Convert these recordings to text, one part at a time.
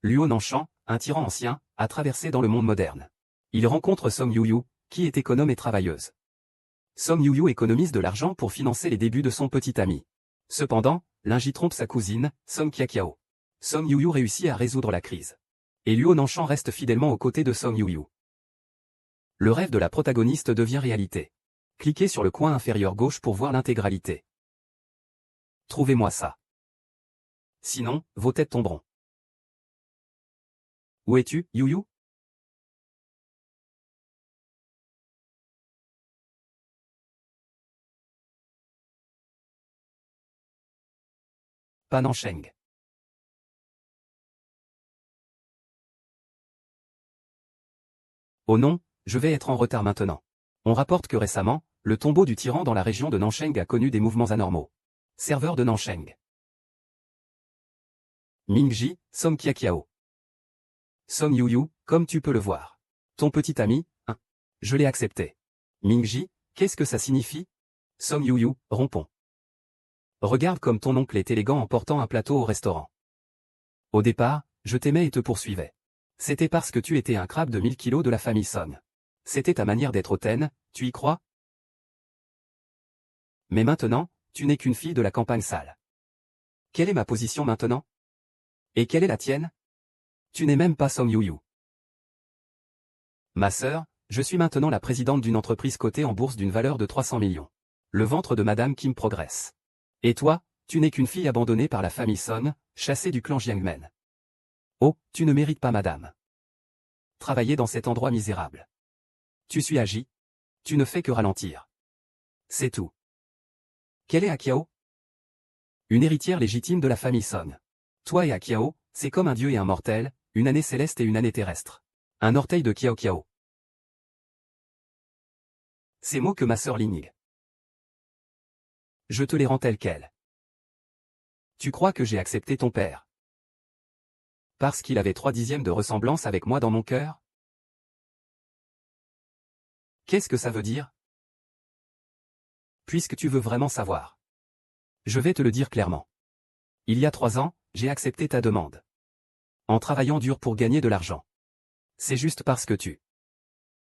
Luo Nanshan, un tyran ancien, a traversé dans le monde moderne. Il rencontre Song Yuyu, qui est économe et travailleuse. Song Yuyu économise de l'argent pour financer les débuts de son petit ami. Cependant, Linji trompe sa cousine, Song Qiaqiao. Song Yuyu réussit à résoudre la crise. Et Luo Nanshan reste fidèlement aux côtés de Song Yuyu. Le rêve de la protagoniste devient réalité. Cliquez sur le coin inférieur gauche pour voir l'intégralité. Trouvez-moi ça. Sinon, vos têtes tomberont. Où es-tu, Yuyu? Panansheng. Oh non, je vais être en retard maintenant. On rapporte que récemment, le tombeau du tyran dans la région de Nansheng a connu des mouvements anormaux. Serveur de Nansheng. Mingji, Song Qiaqiao. Song Yuyu, comme tu peux le voir. Ton petit ami, hein. Je l'ai accepté. Mingji, qu'est-ce que ça signifie? Song Yuyu, rompons. Regarde comme ton oncle est élégant en portant un plateau au restaurant. Au départ, je t'aimais et te poursuivais. C'était parce que tu étais un crabe de 1000 kilos de la famille Song. C'était ta manière d'être hautaine, tu y crois? Mais maintenant, tu n'es qu'une fille de la campagne sale. Quelle est ma position maintenant? Et quelle est la tienne? Tu n'es même pas Song Yuyu. Ma sœur, je suis maintenant la présidente d'une entreprise cotée en bourse d'une valeur de 300 millions. Le ventre de Madame Kim progresse. Et toi, tu n'es qu'une fille abandonnée par la famille Song, chassée du clan Jiangmen. Oh, tu ne mérites pas Madame. Travailler dans cet endroit misérable. Tu suis agi. Tu ne fais que ralentir. C'est tout. Quelle est Akiao? Une héritière légitime de la famille Song. Toi et Akiao, c'est comme un dieu et un mortel, une année céleste et une année terrestre. Un orteil de Kiao Kiao. Ces mots que ma sœur Ling. Je te les rends tels quels. Tu crois que j'ai accepté ton père? Parce qu'il avait 3/10 de ressemblance avec moi dans mon cœur? Qu'est-ce que ça veut dire? Puisque tu veux vraiment savoir. Je vais te le dire clairement. Il y a 3 ans, j'ai accepté ta demande. En travaillant dur pour gagner de l'argent. C'est juste parce que tu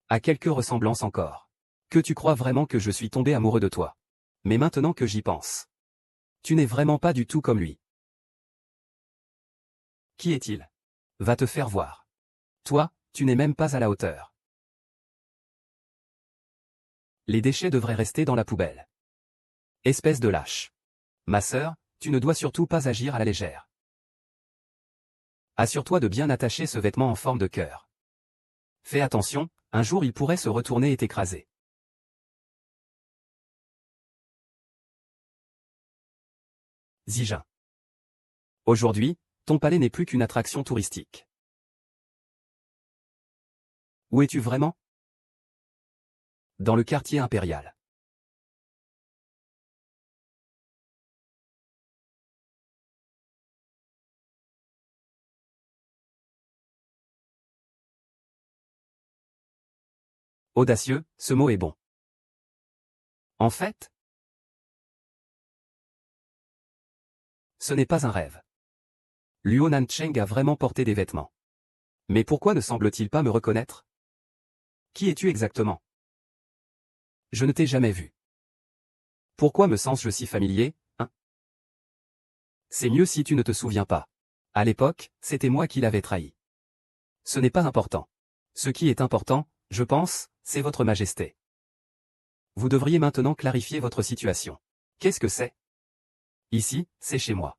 as quelques ressemblances encore. Que tu crois vraiment que je suis tombé amoureux de toi. Mais maintenant que j'y pense. Tu n'es vraiment pas du tout comme lui. Qui est-il? Va te faire voir. Toi, tu n'es même pas à la hauteur. Les déchets devraient rester dans la poubelle. Espèce de lâche. Ma sœur, tu ne dois surtout pas agir à la légère. Assure-toi de bien attacher ce vêtement en forme de cœur. Fais attention, un jour il pourrait se retourner et t'écraser. Zijin. Aujourd'hui, ton palais n'est plus qu'une attraction touristique. Où es-tu vraiment? Dans le quartier impérial. Audacieux, ce mot est bon. En fait, ce n'est pas un rêve. Luo Nancheng a vraiment porté des vêtements. Mais pourquoi ne semble-t-il pas me reconnaître? Qui es-tu exactement? Je ne t'ai jamais vu. Pourquoi me sens-je si familier, hein? C'est mieux si tu ne te souviens pas. À l'époque, c'était moi qui l'avais trahi. Ce n'est pas important. Ce qui est important, je pense, c'est votre majesté. Vous devriez maintenant clarifier votre situation. Qu'est-ce que c'est? Ici, c'est chez moi.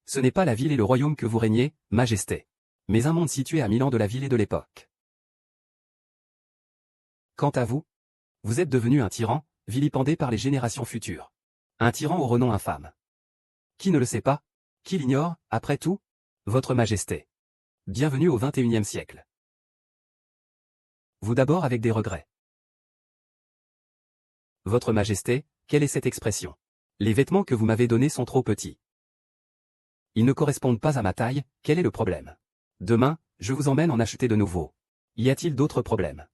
Ce n'est pas la ville et le royaume que vous régnez, majesté. Mais un monde situé à 1000 ans de la ville et de l'époque. Quant à vous, vous êtes devenu un tyran, vilipendé par les générations futures. Un tyran au renom infâme. Qui ne le sait pas? Qui l'ignore, après tout? Votre majesté. Bienvenue au XXIe siècle. Vous d'abord avec des regrets. Votre majesté, quelle est cette expression? Les vêtements que vous m'avez donnés sont trop petits. Ils ne correspondent pas à ma taille, quel est le problème? Demain, je vous emmène en acheter de nouveaux. Y a-t-il d'autres problèmes?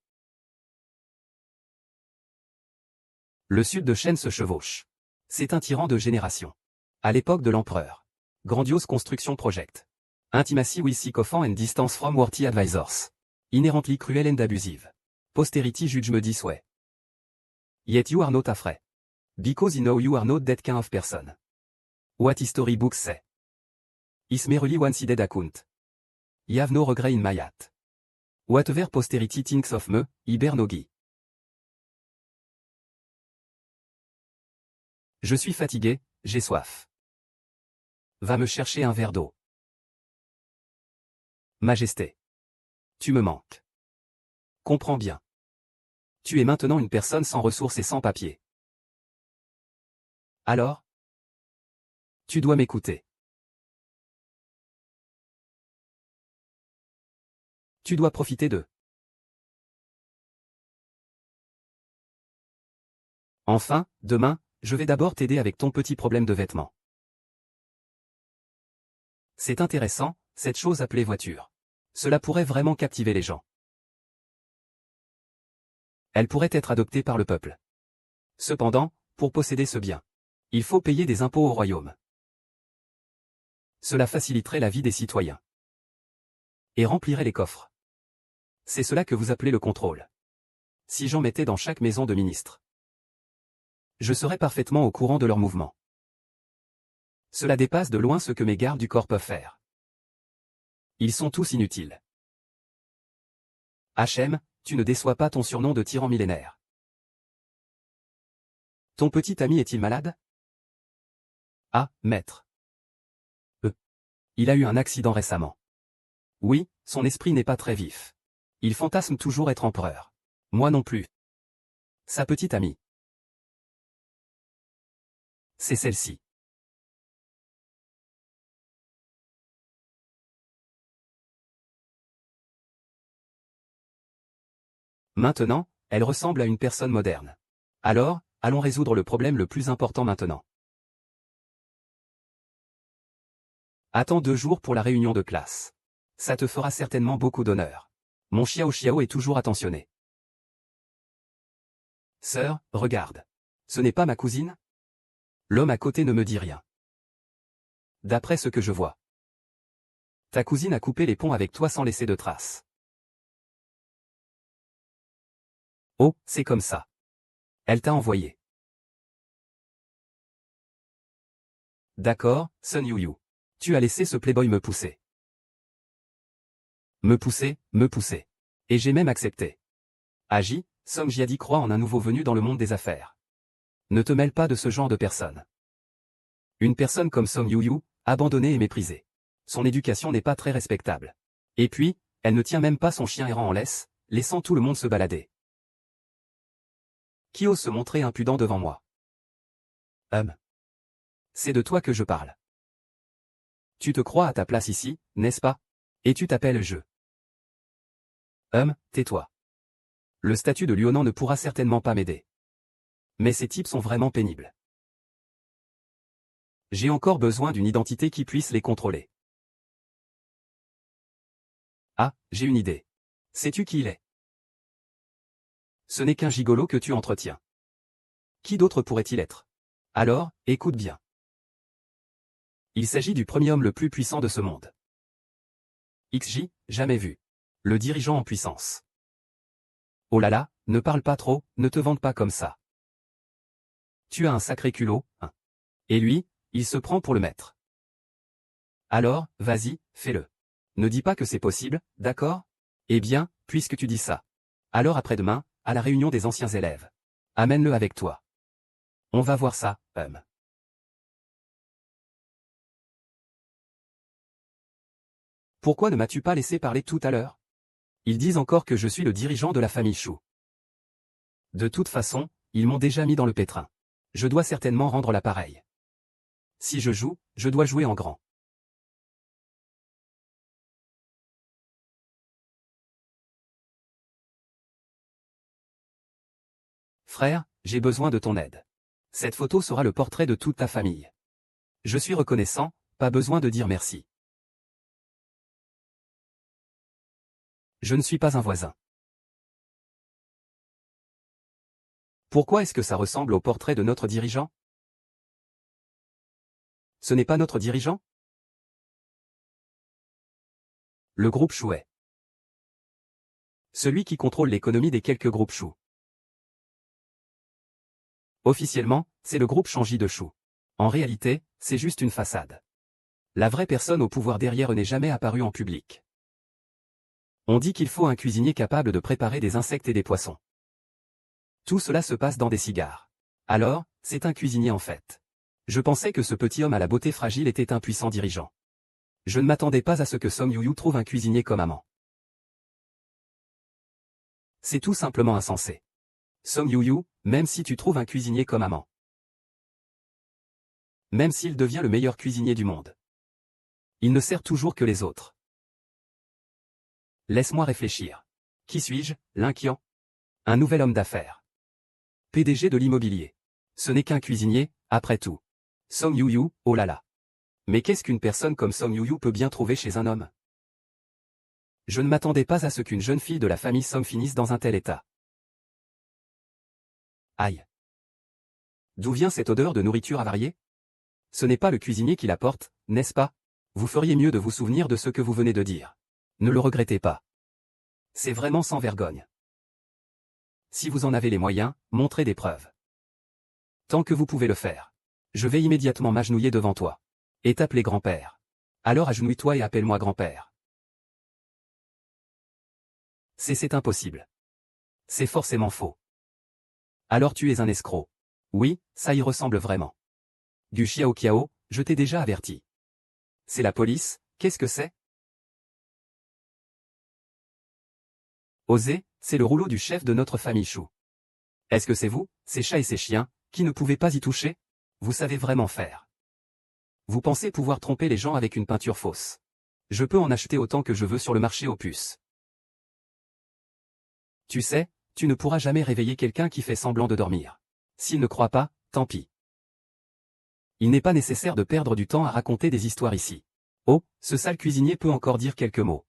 Le sud de Shen se chevauche. C'est un tyran de génération. À l'époque de l'empereur. Grandiose construction project. Intimacy with sycophant and distance from worthy advisors. Inherently cruel and abusive. Posterity judge me this way. Yet you are not afraid. Because you know you are not that kind of person. What history books say. Is merely one-sided account. I have no regret in my heart. Whatever posterity thinks of me, I bear no guile. Je suis fatigué, j'ai soif. Va me chercher un verre d'eau. Majesté. Tu me manques. Comprends bien. Tu es maintenant une personne sans ressources et sans papier. Alors? Tu dois m'écouter. Tu dois profiter d'eux. Enfin, demain, je vais d'abord t'aider avec ton petit problème de vêtements. C'est intéressant, cette chose appelée voiture. Cela pourrait vraiment captiver les gens. Elle pourrait être adoptée par le peuple. Cependant, pour posséder ce bien, il faut payer des impôts au royaume. Cela faciliterait la vie des citoyens. Et remplirait les coffres. C'est cela que vous appelez le contrôle. Si j'en mettais dans chaque maison de ministre, je serais parfaitement au courant de leurs mouvements. Cela dépasse de loin ce que mes gardes du corps peuvent faire. Ils sont tous inutiles. Hachem, tu ne déçois pas ton surnom de tyran millénaire. Ton petit ami est-il malade? Ah, maître. Il a eu un accident récemment. Oui, son esprit n'est pas très vif. Il fantasme toujours être empereur. Moi non plus. Sa petite amie. C'est celle-ci. Maintenant, elle ressemble à une personne moderne. Alors, allons résoudre le problème le plus important maintenant. Attends 2 jours pour la réunion de classe. Ça te fera certainement beaucoup d'honneur. Mon Xiao Xiao est toujours attentionné. Sœur, regarde. Ce n'est pas ma cousine? L'homme à côté ne me dit rien. D'après ce que je vois. Ta cousine a coupé les ponts avec toi sans laisser de traces. Oh, c'est comme ça. Elle t'a envoyé. D'accord, Sun Yu. Tu as laissé ce playboy me pousser. Me pousser, me pousser. Et j'ai même accepté. Agi, Som Jiadi croit en un nouveau venu dans le monde des affaires. Ne te mêle pas de ce genre de personne. Une personne comme Som Yu, abandonnée et méprisée. Son éducation n'est pas très respectable. Et puis, elle ne tient même pas son chien errant en laisse, laissant tout le monde se balader. Qui ose se montrer impudent devant moi? C'est de toi que je parle. Tu te crois à ta place ici, n'est-ce pas? Et tu t'appelles je. Tais-toi. Le statut de lieutenant ne pourra certainement pas m'aider. Mais ces types sont vraiment pénibles. J'ai encore besoin d'une identité qui puisse les contrôler. Ah, j'ai une idée. Sais-tu qui il est? Ce n'est qu'un gigolo que tu entretiens. Qui d'autre pourrait-il être? Alors, écoute bien. Il s'agit du premier homme le plus puissant de ce monde. XJ, jamais vu. Le dirigeant en puissance. Oh là là, ne parle pas trop, ne te vante pas comme ça. Tu as un sacré culot, hein. Et lui, il se prend pour le maître. Alors, vas-y, fais-le. Ne dis pas que c'est possible, d'accord? Eh bien, puisque tu dis ça. Alors après-demain, à la réunion des anciens élèves. Amène-le avec toi. On va voir ça, Pourquoi ne m'as-tu pas laissé parler tout à l'heure? Ils disent encore que je suis le dirigeant de la famille Chou. De toute façon, ils m'ont déjà mis dans le pétrin. Je dois certainement rendre l'appareil. Si je joue, je dois jouer en grand. Frère, j'ai besoin de ton aide. Cette photo sera le portrait de toute ta famille. Je suis reconnaissant, pas besoin de dire merci. Je ne suis pas un voisin. Pourquoi est-ce que ça ressemble au portrait de notre dirigeant? Ce n'est pas notre dirigeant? Le groupe Chouet. Celui qui contrôle l'économie des quelques groupes Chou. Officiellement, c'est le groupe Changy de Chou. En réalité, c'est juste une façade. La vraie personne au pouvoir derrière n'est jamais apparue en public. On dit qu'il faut un cuisinier capable de préparer des insectes et des poissons. Tout cela se passe dans des cigares. Alors, c'est un cuisinier en fait. Je pensais que ce petit homme à la beauté fragile était un puissant dirigeant. Je ne m'attendais pas à ce que Song Yu-yu trouve un cuisinier comme amant. C'est tout simplement insensé. Song Yu-yu, même si tu trouves un cuisinier comme amant. Même s'il devient le meilleur cuisinier du monde. Il ne sert toujours que les autres. Laisse-moi réfléchir. Qui suis-je, l'inquiant? Un nouvel homme d'affaires. PDG de l'immobilier. Ce n'est qu'un cuisinier, après tout. Song Yu-yu, oh là là. Mais qu'est-ce qu'une personne comme Song Yu-yu peut bien trouver chez un homme? Je ne m'attendais pas à ce qu'une jeune fille de la famille Song finisse dans un tel état. Aïe. D'où vient cette odeur de nourriture avariée? Ce n'est pas le cuisinier qui la porte, n'est-ce pas? Vous feriez mieux de vous souvenir de ce que vous venez de dire. Ne le regrettez pas. C'est vraiment sans vergogne. Si vous en avez les moyens, montrez des preuves. Tant que vous pouvez le faire. Je vais immédiatement m'agenouiller devant toi. Et t'appeler grand-père. Alors agenouille-toi et appelle-moi grand-père. C'est impossible. C'est forcément faux. Alors tu es un escroc. Oui, ça y ressemble vraiment. Du Xiao Kiao, je t'ai déjà averti. C'est la police, qu'est-ce que c'est? Osez, c'est le rouleau du chef de notre famille Chou. Est-ce que c'est vous, ces chats et ces chiens, qui ne pouvaient pas y toucher? Vous savez vraiment faire. Vous pensez pouvoir tromper les gens avec une peinture fausse. Je peux en acheter autant que je veux sur le marché aux puces. Tu sais, tu ne pourras jamais réveiller quelqu'un qui fait semblant de dormir. S'il ne croit pas, tant pis. Il n'est pas nécessaire de perdre du temps à raconter des histoires ici. Oh, ce sale cuisinier peut encore dire quelques mots.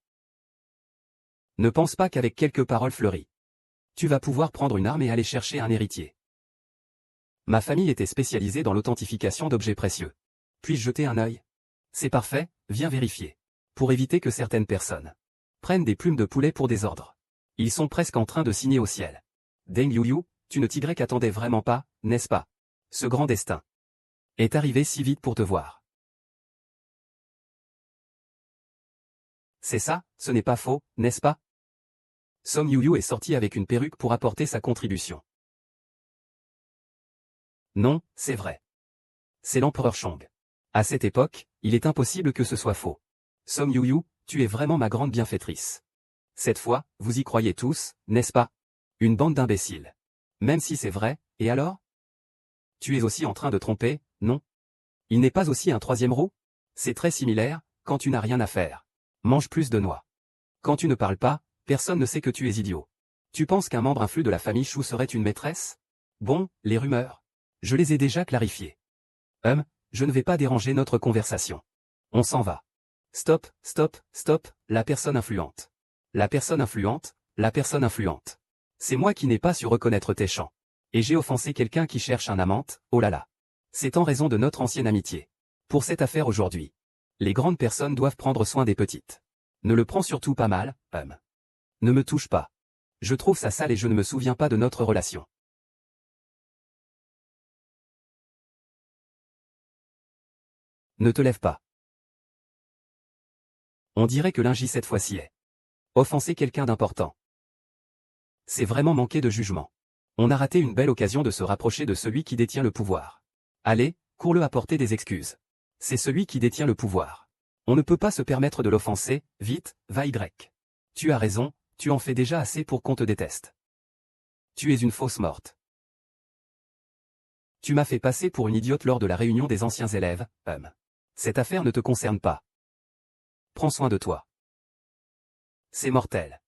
Ne pense pas qu'avec quelques paroles fleuries, tu vas pouvoir prendre une arme et aller chercher un héritier. Ma famille était spécialisée dans l'authentification d'objets précieux. Puis-je jeter un œil? C'est parfait, viens vérifier. Pour éviter que certaines personnes prennent des plumes de poulet pour des ordres. Ils sont presque en train de signer au ciel. Deng Yu-yu, tu ne t'y attendais vraiment pas, n'est-ce pas? Ce grand destin est arrivé si vite pour te voir. C'est ça, ce n'est pas faux, n'est-ce pas? Song Yu-yu est sorti avec une perruque pour apporter sa contribution. Non, c'est vrai. C'est l'empereur Chong. À cette époque, il est impossible que ce soit faux. Song Yu-yu, tu es vraiment ma grande bienfaitrice. Cette fois, vous y croyez tous, n'est-ce pas? Une bande d'imbéciles. Même si c'est vrai, et alors? Tu es aussi en train de tromper, non? Il n'est pas aussi un troisième roux? C'est très similaire, quand tu n'as rien à faire. Mange plus de noix. Quand tu ne parles pas, personne ne sait que tu es idiot. Tu penses qu'un membre influ de la famille Chou serait une maîtresse? Bon, les rumeurs. Je les ai déjà clarifiées. Je ne vais pas déranger notre conversation. On s'en va. Stop, stop, stop, la personne influente. La personne influente, la personne influente. C'est moi qui n'ai pas su reconnaître tes chants. Et j'ai offensé quelqu'un qui cherche un amante, oh là là. C'est en raison de notre ancienne amitié. Pour cette affaire aujourd'hui. Les grandes personnes doivent prendre soin des petites. Ne le prends surtout pas mal, Ne me touche pas. Je trouve ça sale et je ne me souviens pas de notre relation. Ne te lève pas. On dirait que l'ingit cette fois-ci est. Offenser quelqu'un d'important. C'est vraiment manquer de jugement. On a raté une belle occasion de se rapprocher de celui qui détient le pouvoir. Allez, cours-le apporter des excuses. C'est celui qui détient le pouvoir. On ne peut pas se permettre de l'offenser, vite, va Y. Tu as raison, tu en fais déjà assez pour qu'on te déteste. Tu es une fausse morte. Tu m'as fait passer pour une idiote lors de la réunion des anciens élèves, Cette affaire ne te concerne pas. Prends soin de toi. C'est mortel.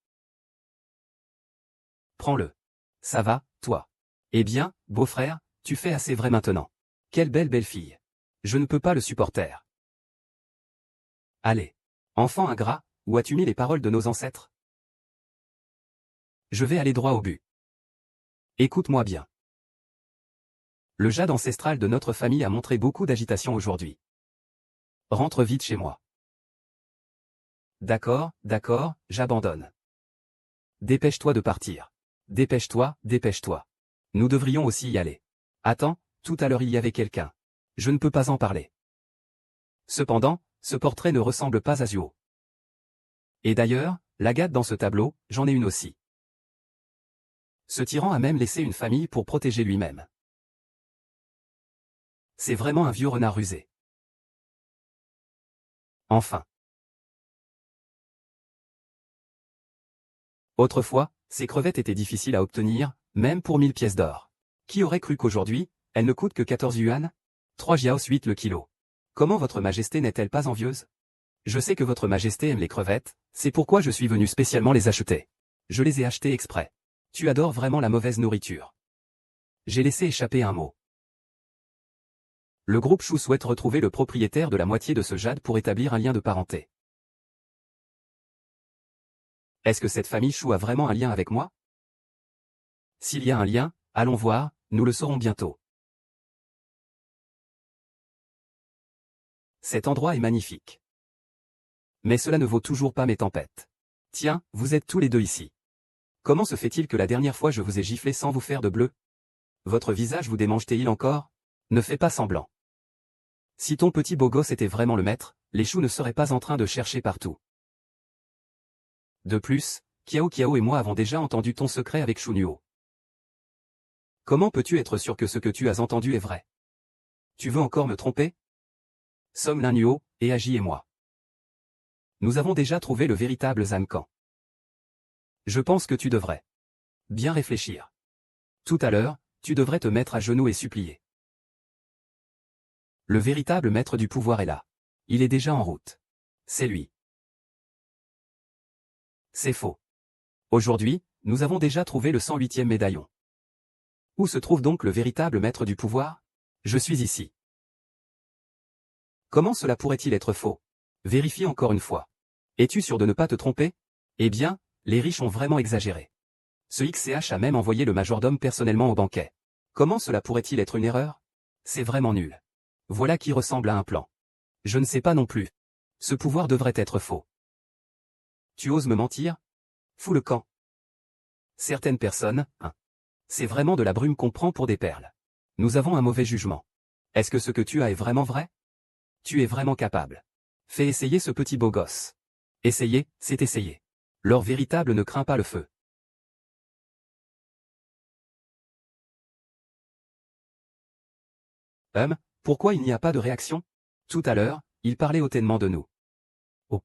Prends-le. Ça va, toi? Eh bien, beau-frère, tu fais assez vrai maintenant. Quelle belle fille. Je ne peux pas le supporter. Allez. Enfant ingrat, où as-tu mis les paroles de nos ancêtres? Je vais aller droit au but. Écoute-moi bien. Le jade ancestral de notre famille a montré beaucoup d'agitation aujourd'hui. Rentre vite chez moi. D'accord, d'accord, j'abandonne. Dépêche-toi de partir. Dépêche-toi, dépêche-toi. Nous devrions aussi y aller. Attends, tout à l'heure il y avait quelqu'un. Je ne peux pas en parler. Cependant, ce portrait ne ressemble pas à Zuo. Et d'ailleurs, l'agate dans ce tableau, j'en ai une aussi. Ce tyran a même laissé une famille pour protéger lui-même. C'est vraiment un vieux renard rusé. Enfin. Autrefois, ces crevettes étaient difficiles à obtenir, même pour 1000 pièces d'or. Qui aurait cru qu'aujourd'hui, elles ne coûtent que 14 yuan? 3 jiaos 8 le kilo. Comment votre majesté n'est-elle pas envieuse? Je sais que votre majesté aime les crevettes, c'est pourquoi je suis venu spécialement les acheter. Je les ai achetées exprès. Tu adores vraiment la mauvaise nourriture. J'ai laissé échapper un mot. Le groupe Chou souhaite retrouver le propriétaire de la moitié de ce jade pour établir un lien de parenté. Est-ce que cette famille Chou a vraiment un lien avec moi? S'il y a un lien, allons voir, nous le saurons bientôt. Cet endroit est magnifique. Mais cela ne vaut toujours pas mes tempêtes. Tiens, vous êtes tous les deux ici. Comment se fait-il que la dernière fois je vous ai giflé sans vous faire de bleu? Votre visage vous démange-t-il encore? Ne fais pas semblant. Si ton petit beau gosse était vraiment le maître, les choux ne seraient pas en train de chercher partout. De plus, Kiao Kiao et moi avons déjà entendu ton secret avec Shunuo. Comment peux-tu être sûr que ce que tu as entendu est vrai? Tu veux encore me tromper? Sommes l'un Nuo, et Agi et moi. Nous avons déjà trouvé le véritable Zancan. Je pense que tu devrais bien réfléchir. Tout à l'heure, tu devrais te mettre à genoux et supplier. Le véritable maître du pouvoir est là. Il est déjà en route. C'est lui. C'est faux. Aujourd'hui, nous avons déjà trouvé le 108e médaillon. Où se trouve donc le véritable maître du pouvoir? Je suis ici. Comment cela pourrait-il être faux? Vérifie encore une fois. Es-tu sûr de ne pas te tromper? Eh bien, les riches ont vraiment exagéré. Ce XCH a même envoyé le majordome personnellement au banquet. Comment cela pourrait-il être une erreur? C'est vraiment nul. Voilà qui ressemble à un plan. Je ne sais pas non plus. Ce pouvoir devrait être faux. Tu oses me mentir? Fous le camp. Certaines personnes, c'est vraiment de la brume qu'on prend pour des perles. Nous avons un mauvais jugement. Est-ce que ce que tu as est vraiment vrai? Tu es vraiment capable. Fais essayer ce petit beau gosse. Essayer, c'est essayer. L'or véritable ne craint pas le feu. Pourquoi il n'y a pas de réaction? Tout à l'heure, il parlait hautement de nous. Oh.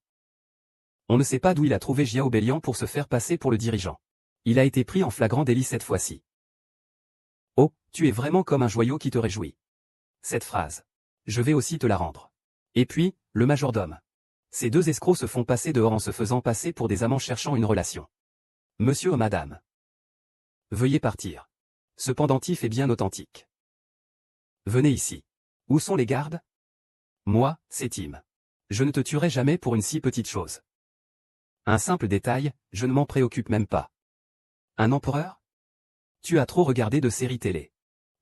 On ne sait pas d'où il a trouvé Jiao Bélian pour se faire passer pour le dirigeant. Il a été pris en flagrant délit cette fois-ci. Oh, tu es vraiment comme un joyau qui te réjouit. Cette phrase. Je vais aussi te la rendre. Et puis, le majordome. Ces deux escrocs se font passer dehors en se faisant passer pour des amants cherchant une relation. Monsieur ou madame. Veuillez partir. Ce pendentif est bien authentique. Venez ici. Où sont les gardes? Moi, c'est Tim. Je ne te tuerai jamais pour une si petite chose. Un simple détail, je ne m'en préoccupe même pas. Un empereur? Tu as trop regardé de séries télé.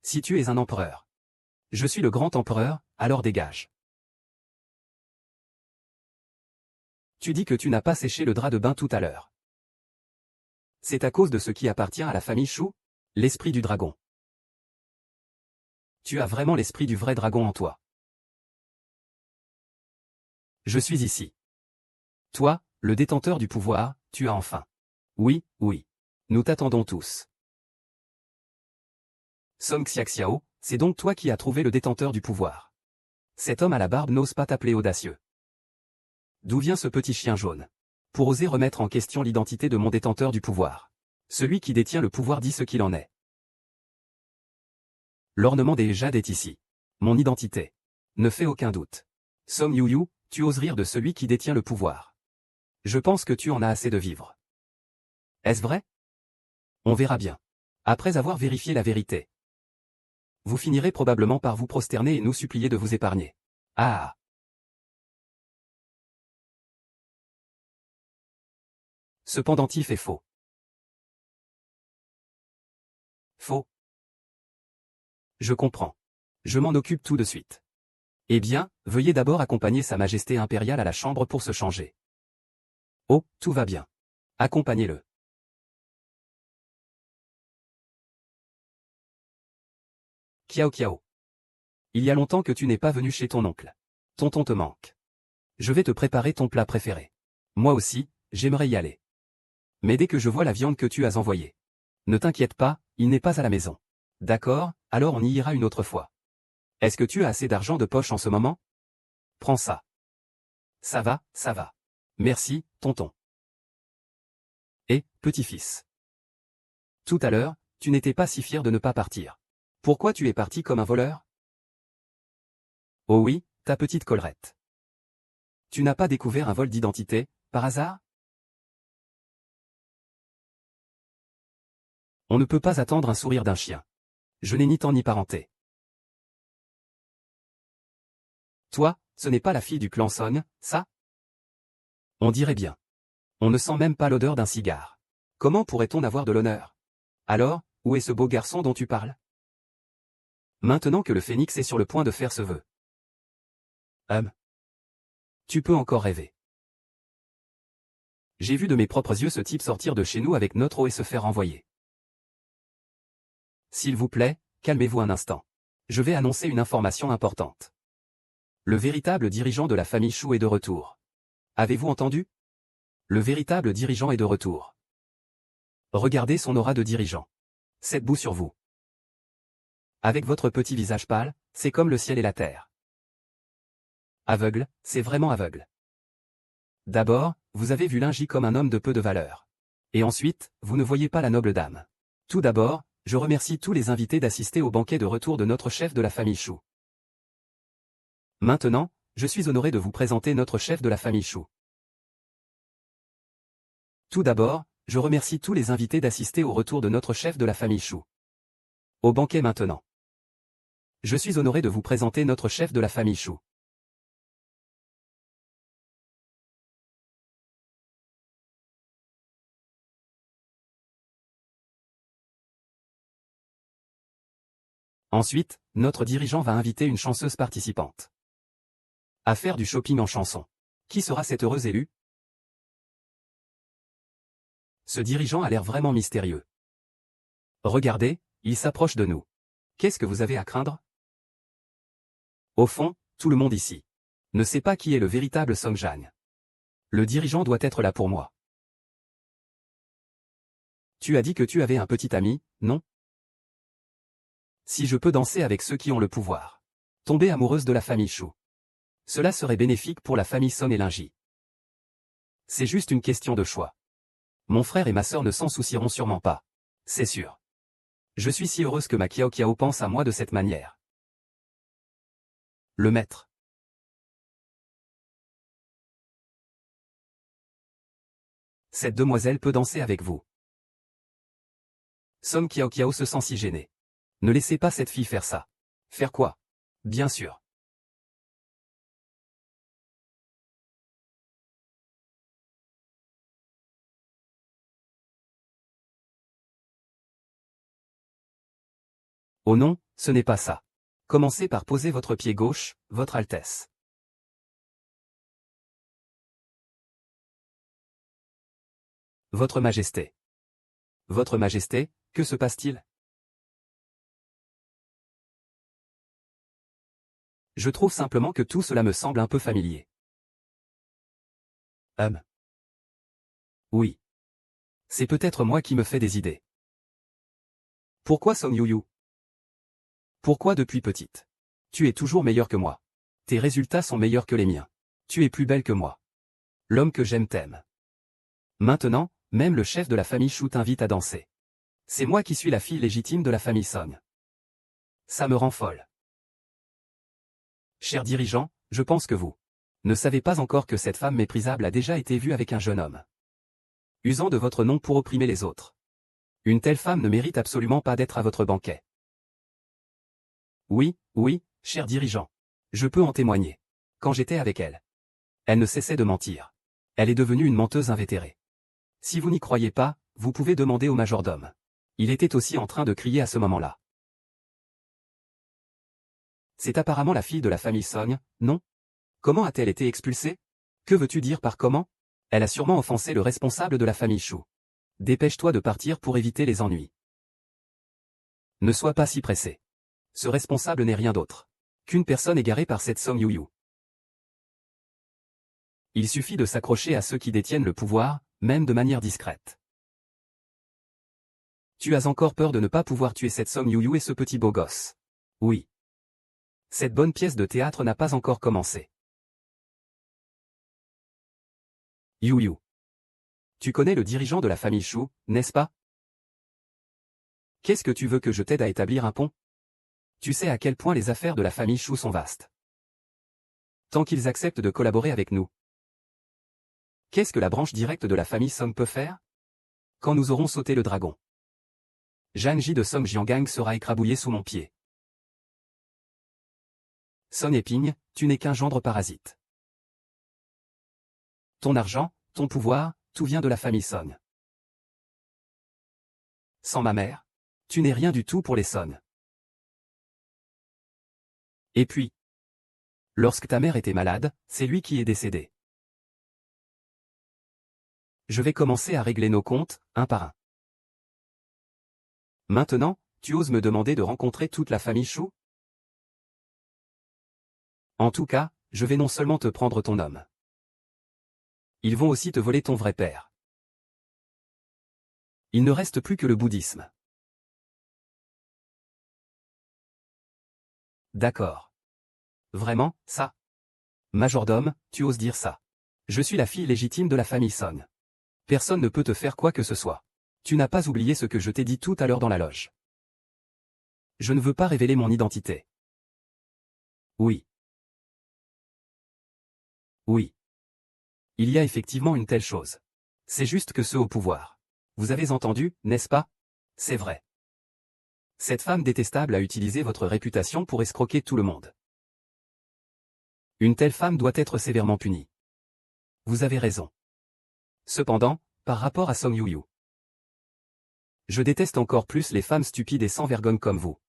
Si tu es un empereur. Je suis le grand empereur, alors dégage. Tu dis que tu n'as pas séché le drap de bain tout à l'heure. C'est à cause de ce qui appartient à la famille Chou? L'esprit du dragon. Tu as vraiment l'esprit du vrai dragon en toi. Je suis ici. Toi, le détenteur du pouvoir, tu as enfin. Oui, oui. Nous t'attendons tous. Song Xiaxiao, c'est donc toi qui as trouvé le détenteur du pouvoir. Cet homme à la barbe n'ose pas t'appeler audacieux. D'où vient ce petit chien jaune? Pour oser remettre en question l'identité de mon détenteur du pouvoir. Celui qui détient le pouvoir dit ce qu'il en est. L'ornement des jades est ici. Mon identité. Ne fais aucun doute. Song Yuyu, tu oses rire de celui qui détient le pouvoir. Je pense que tu en as assez de vivre. Est-ce vrai? On verra bien. Après avoir vérifié la vérité. Vous finirez probablement par vous prosterner et nous supplier de vous épargner. Ah! Ce pendentif est faux. Faux. Je comprends. Je m'en occupe tout de suite. Eh bien, veuillez d'abord accompagner Sa Majesté impériale à la chambre pour se changer. Oh, tout va bien. Accompagnez-le. Kiao Kiao. Il y a longtemps que tu n'es pas venu chez ton oncle. Tonton te manque. Je vais te préparer ton plat préféré. Moi aussi, j'aimerais y aller. Mais dès que je vois la viande que tu as envoyée. Ne t'inquiète pas, il n'est pas à la maison. D'accord, alors on y ira une autre fois. Est-ce que tu as assez d'argent de poche en ce moment? Prends ça. Ça va, ça va. Merci, tonton. Et, petit-fils. Tout à l'heure, tu n'étais pas si fier de ne pas partir. Pourquoi tu es parti comme un voleur? Oh oui, ta petite collerette. Tu n'as pas découvert un vol d'identité, par hasard? On ne peut pas attendre un sourire d'un chien. Je n'ai ni temps ni parenté. Toi, ce n'est pas la fille du clan Song, ça? On dirait bien. On ne sent même pas l'odeur d'un cigare. Comment pourrait-on avoir de l'honneur? Alors, où est ce beau garçon dont tu parles? Maintenant que le phénix est sur le point de faire ce vœu. Tu peux encore rêver. J'ai vu de mes propres yeux ce type sortir de chez nous avec notre eau et se faire envoyer. S'il vous plaît, calmez-vous un instant. Je vais annoncer une information importante. Le véritable dirigeant de la famille Chou est de retour. Avez-vous entendu? Le véritable dirigeant est de retour. Regardez son aura de dirigeant. Cette boue sur vous. Avec votre petit visage pâle, c'est comme le ciel et la terre. Aveugle, c'est vraiment aveugle. D'abord, vous avez vu Lingy comme un homme de peu de valeur. Et ensuite, vous ne voyez pas la noble dame. Tout d'abord, je remercie tous les invités d'assister au banquet de retour de notre chef de la famille Chou. Maintenant, je suis honoré de vous présenter notre chef de la famille Chou. Tout d'abord, je remercie tous les invités d'assister au retour de notre chef de la famille Chou. Au banquet maintenant. Je suis honoré de vous présenter notre chef de la famille Chou. Ensuite, notre dirigeant va inviter une chanceuse participante à faire du shopping en chanson. Qui sera cet heureux élu? Ce dirigeant a l'air vraiment mystérieux. Regardez, il s'approche de nous. Qu'est-ce que vous avez à craindre? Au fond, tout le monde ici ne sait pas qui est le véritable Song Jan. Le dirigeant doit être là pour moi. Tu as dit que tu avais un petit ami, non? Si je peux danser avec ceux qui ont le pouvoir. Tomber amoureuse de la famille Chou. Cela serait bénéfique pour la famille Song et Lingy. C'est juste une question de choix. Mon frère et ma sœur ne s'en soucieront sûrement pas. C'est sûr. Je suis si heureuse que ma Kiao Kiao pense à moi de cette manière. Le maître. Cette demoiselle peut danser avec vous. Song Kiao Kiao se sent si gêné. Ne laissez pas cette fille faire ça. Faire quoi? Bien sûr. Oh non, ce n'est pas ça. Commencez par poser votre pied gauche, Votre Altesse. Votre Majesté. Votre Majesté, que se passe-t-il? Je trouve simplement que tout cela me semble un peu familier. Oui. C'est peut-être moi qui me fais des idées. Pourquoi Song Yuyu? Pourquoi depuis petite? Tu es toujours meilleure que moi. Tes résultats sont meilleurs que les miens. Tu es plus belle que moi. L'homme que j'aime t'aime. Maintenant, même le chef de la famille Chou t'invite à danser. C'est moi qui suis la fille légitime de la famille Song. Ça me rend folle. Cher dirigeant, je pense que vous ne savez pas encore que cette femme méprisable a déjà été vue avec un jeune homme. Usant de votre nom pour opprimer les autres. Une telle femme ne mérite absolument pas d'être à votre banquet. Oui, oui, cher dirigeant. Je peux en témoigner. Quand j'étais avec elle. Elle ne cessait de mentir. Elle est devenue une menteuse invétérée. Si vous n'y croyez pas, vous pouvez demander au majordome. Il était aussi en train de crier à ce moment-là. C'est apparemment la fille de la famille Song, non? Comment a-t-elle été expulsée? Que veux-tu dire par comment? Elle a sûrement offensé le responsable de la famille Shu. Dépêche-toi de partir pour éviter les ennuis. Ne sois pas si pressé. Ce responsable n'est rien d'autre qu'une personne égarée par cette Song Yu Yu. Il suffit de s'accrocher à ceux qui détiennent le pouvoir, même de manière discrète. Tu as encore peur de ne pas pouvoir tuer cette Song Yu Yu et ce petit beau gosse. Oui. Cette bonne pièce de théâtre n'a pas encore commencé. Yu Yu. Tu connais le dirigeant de la famille Shu, n'est-ce pas? Qu'est-ce que tu veux que je t'aide à établir un pont? Tu sais à quel point les affaires de la famille Shu sont vastes. Tant qu'ils acceptent de collaborer avec nous. Qu'est-ce que la branche directe de la famille Song peut faire? Quand nous aurons sauté le dragon. Janji de Song Jiangang sera écrabouillé sous mon pied. Son Éping, tu n'es qu'un gendre parasite. Ton argent, ton pouvoir, tout vient de la famille Song. Sans ma mère, tu n'es rien du tout pour les Song. Et puis, lorsque ta mère était malade, c'est lui qui est décédé. Je vais commencer à régler nos comptes, un par un. Maintenant, tu oses me demander de rencontrer toute la famille Shu? En tout cas, je vais non seulement te prendre ton homme. Ils vont aussi te voler ton vrai père. Il ne reste plus que le bouddhisme. D'accord. Vraiment, ça? Majordome, tu oses dire ça. Je suis la fille légitime de la famille Song. Personne ne peut te faire quoi que ce soit. Tu n'as pas oublié ce que je t'ai dit tout à l'heure dans la loge. Je ne veux pas révéler mon identité. Oui. Oui. Il y a effectivement une telle chose. C'est juste que ceux au pouvoir. Vous avez entendu, n'est-ce pas? C'est vrai. Cette femme détestable a utilisé votre réputation pour escroquer tout le monde. Une telle femme doit être sévèrement punie. Vous avez raison. Cependant, par rapport à Song Yu Yu, je déteste encore plus les femmes stupides et sans vergogne comme vous.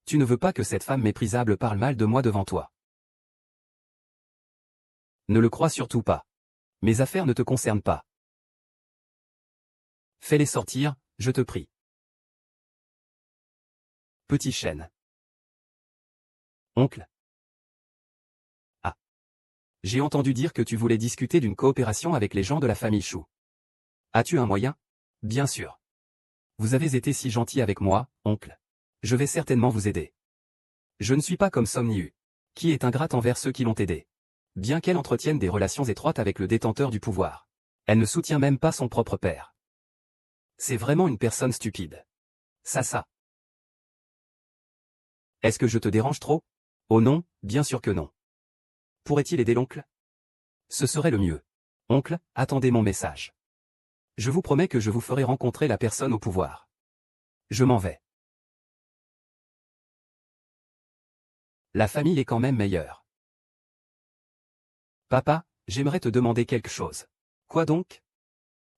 Tu ne veux pas que cette femme méprisable parle mal de moi devant toi. Ne le crois surtout pas. Mes affaires ne te concernent pas. Fais-les sortir, je te prie. Petit chêne. Oncle. Ah. J'ai entendu dire que tu voulais discuter d'une coopération avec les gens de la famille Shu. As-tu un moyen? Bien sûr. Vous avez été si gentil avec moi, oncle. Je vais certainement vous aider. Je ne suis pas comme Song Yu, qui est ingrate envers ceux qui l'ont aidé. Bien qu'elle entretienne des relations étroites avec le détenteur du pouvoir, elle ne soutient même pas son propre père. C'est vraiment une personne stupide. Ça. Est-ce que je te dérange trop? Oh non, bien sûr que non. Pourrait-il aider l'oncle? Ce serait le mieux. Oncle, attendez mon message. Je vous promets que je vous ferai rencontrer la personne au pouvoir. Je m'en vais. La famille est quand même meilleure. Papa, j'aimerais te demander quelque chose. Quoi donc?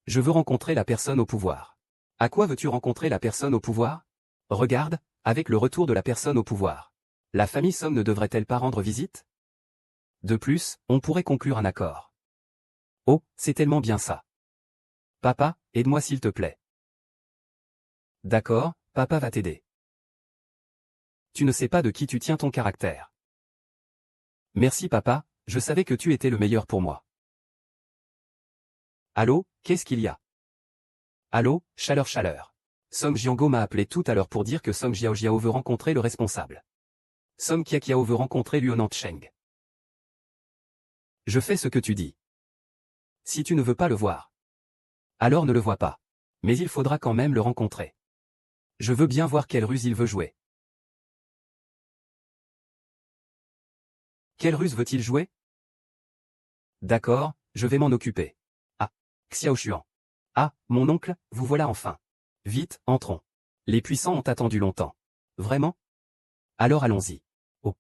Je veux rencontrer la personne au pouvoir. À quoi veux-tu rencontrer la personne au pouvoir? Regarde, avec le retour de la personne au pouvoir, la famille Song ne devrait-elle pas rendre visite? De plus, on pourrait conclure un accord. Oh, c'est tellement bien ça. Papa, aide-moi s'il te plaît. D'accord, papa va t'aider. Tu ne sais pas de qui tu tiens ton caractère. Merci papa, je savais que tu étais le meilleur pour moi. Allô, qu'est-ce qu'il y a? Allô, chaleur. Song Jiango m'a appelé tout à l'heure pour dire que Song Jiaojiao veut rencontrer le responsable. Song Qiaqiao veut rencontrer Luo Nancheng. Je fais ce que tu dis. Si tu ne veux pas le voir, alors ne le vois pas. Mais il faudra quand même le rencontrer. Je veux bien voir quelle ruse il veut jouer. Quelle ruse veut-il jouer? D'accord, je vais m'en occuper. Ah, Xiao Xuan. Ah, mon oncle, vous voilà enfin. Vite, entrons. Les puissants ont attendu longtemps. Vraiment? Alors allons-y. Oh.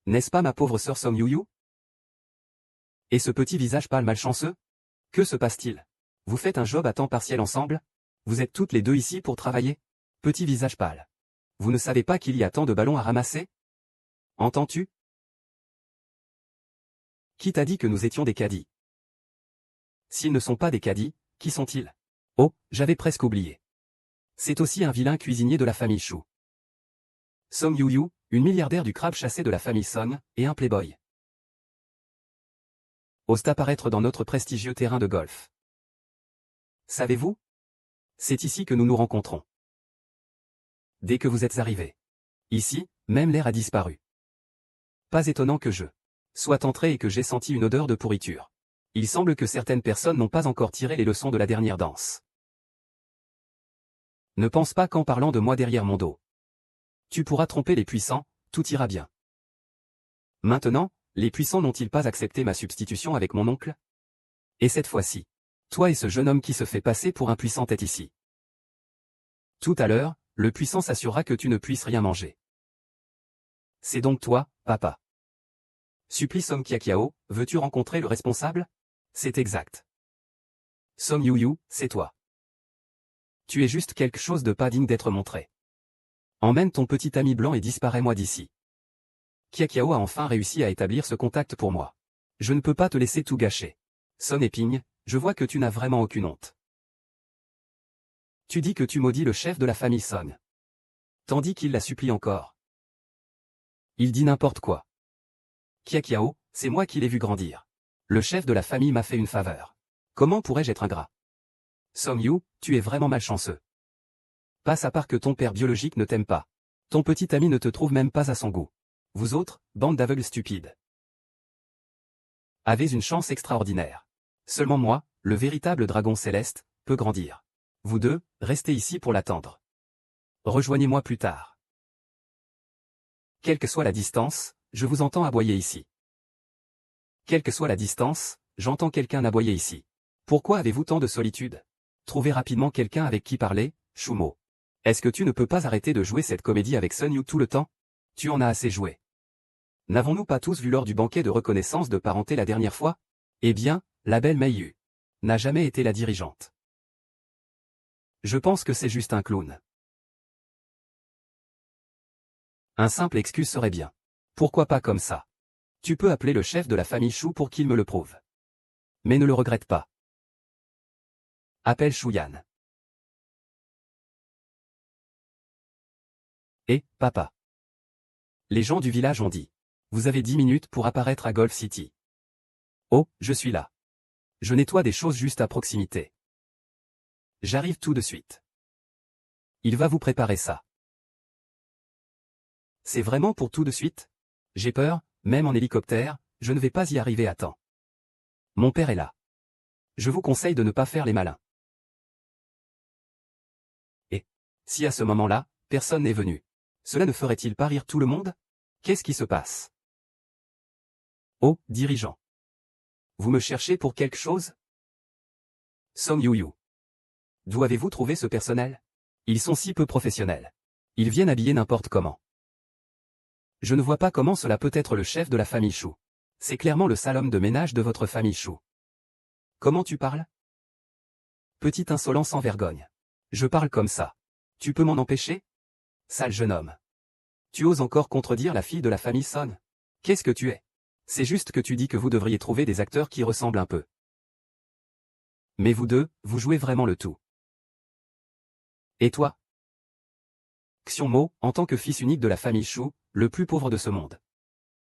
N'est-ce pas ma pauvre sœur Song Yu Yu? Et ce petit visage pâle malchanceux? Que se passe-t-il? Vous faites un job à temps partiel ensemble? Vous êtes toutes les deux ici pour travailler? Petit visage pâle. Vous ne savez pas qu'il y a tant de ballons à ramasser? Entends-tu? Qui t'a dit que nous étions des caddies? S'ils ne sont pas des caddies, qui sont-ils? Oh, j'avais presque oublié. C'est aussi un vilain cuisinier de la famille Chou. Song Yu-yu, une milliardaire du crabe chassé de la famille Song, et un playboy. Osent apparaître dans notre prestigieux terrain de golf. Savez-vous? C'est ici que nous nous rencontrons. Dès que vous êtes arrivés. Ici, même l'air a disparu. Pas étonnant que je sois entré et que j'ai senti une odeur de pourriture. Il semble que certaines personnes n'ont pas encore tiré les leçons de la dernière danse. Ne pense pas qu'en parlant de moi derrière mon dos. Tu pourras tromper les puissants, tout ira bien. Maintenant, les puissants n'ont-ils pas accepté ma substitution avec mon oncle? Et cette fois-ci, toi et ce jeune homme qui se fait passer pour un puissant est ici. Tout à l'heure, le puissant s'assurera que tu ne puisses rien manger. C'est donc toi, papa. Supplie Song Kiakiao, veux-tu rencontrer le responsable? C'est exact. Song Yu-yu, c'est toi. Tu es juste quelque chose de pas digne d'être montré. Emmène ton petit ami blanc et disparais-moi d'ici. Kiakiao a enfin réussi à établir ce contact pour moi. Je ne peux pas te laisser tout gâcher. Son Éping, je vois que tu n'as vraiment aucune honte. Tu dis que tu maudis le chef de la famille Song. Tandis qu'il la supplie encore. Il dit n'importe quoi. Kiakiao, c'est moi qui l'ai vu grandir. Le chef de la famille m'a fait une faveur. Comment pourrais-je être ingrat? Song Yu, tu es vraiment malchanceux. Passe à part que ton père biologique ne t'aime pas. Ton petit ami ne te trouve même pas à son goût. Vous autres, bande d'aveugles stupides. Avez une chance extraordinaire. Seulement moi, le véritable dragon céleste, peut grandir. Vous deux, restez ici pour l'attendre. Rejoignez-moi plus tard. Quelle que soit la distance, je vous entends aboyer ici. Quelle que soit la distance, j'entends quelqu'un aboyer ici. Pourquoi avez-vous tant de solitude? Trouvez rapidement quelqu'un avec qui parler, Shumo. Est-ce que tu ne peux pas arrêter de jouer cette comédie avec Sun Yu tout le temps? Tu en as assez joué. N'avons-nous pas tous vu lors du banquet de reconnaissance de parenté la dernière fois? Eh bien, la belle Mei Yu n'a jamais été la dirigeante. Je pense que c'est juste un clown. Un simple excuse serait bien. Pourquoi pas comme ça? Tu peux appeler le chef de la famille Chou pour qu'il me le prouve. Mais ne le regrette pas. Appelle Shuyan. Et, papa. Les gens du village ont dit. Vous avez 10 minutes pour apparaître à Golf City. Oh, je suis là. Je nettoie des choses juste à proximité. J'arrive tout de suite. Il va vous préparer ça. C'est vraiment pour tout de suite? J'ai peur, même en hélicoptère, je ne vais pas y arriver à temps. Mon père est là. Je vous conseille de ne pas faire les malins. Et, si à ce moment-là, personne n'est venu, cela ne ferait-il pas rire tout le monde? Qu'est-ce qui se passe? Oh, dirigeant. Vous me cherchez pour quelque chose? Song Yu-yu. D'où avez-vous trouvé ce personnel? Ils sont si peu professionnels. Ils viennent habiller n'importe comment. Je ne vois pas comment cela peut être le chef de la famille Chou. C'est clairement le sale homme de ménage de votre famille Chou. Comment tu parles? Petit insolent sans vergogne. Je parle comme ça. Tu peux m'en empêcher? Sale jeune homme. Tu oses encore contredire la fille de la famille Son? Qu'est-ce que tu es? C'est juste que tu dis que vous devriez trouver des acteurs qui ressemblent un peu. Mais vous deux, vous jouez vraiment le tout. Et toi? Xiongmo, en tant que fils unique de la famille Chou, le plus pauvre de ce monde.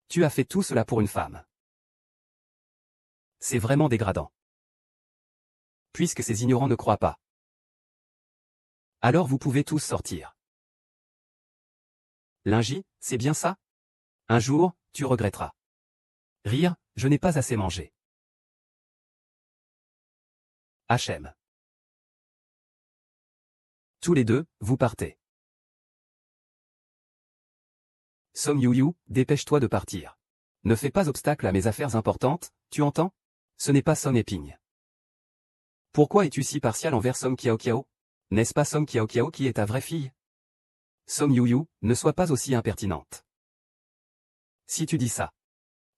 Tu as fait tout cela pour une femme. C'est vraiment dégradant. Puisque ces ignorants ne croient pas. Alors vous pouvez tous sortir. Lingy, c'est bien ça? Un jour, tu regretteras. Rire, je n'ai pas assez mangé. HM. Tous les deux, vous partez. Song Yu-yu, dépêche-toi de partir. Ne fais pas obstacle à mes affaires importantes, tu entends? Ce n'est pas Song Eping. Pourquoi es-tu si partial envers Song Kiao? N'est-ce pas Song Kiao qui est ta vraie fille? Song Yu-yu, ne sois pas aussi impertinente. Si tu dis ça.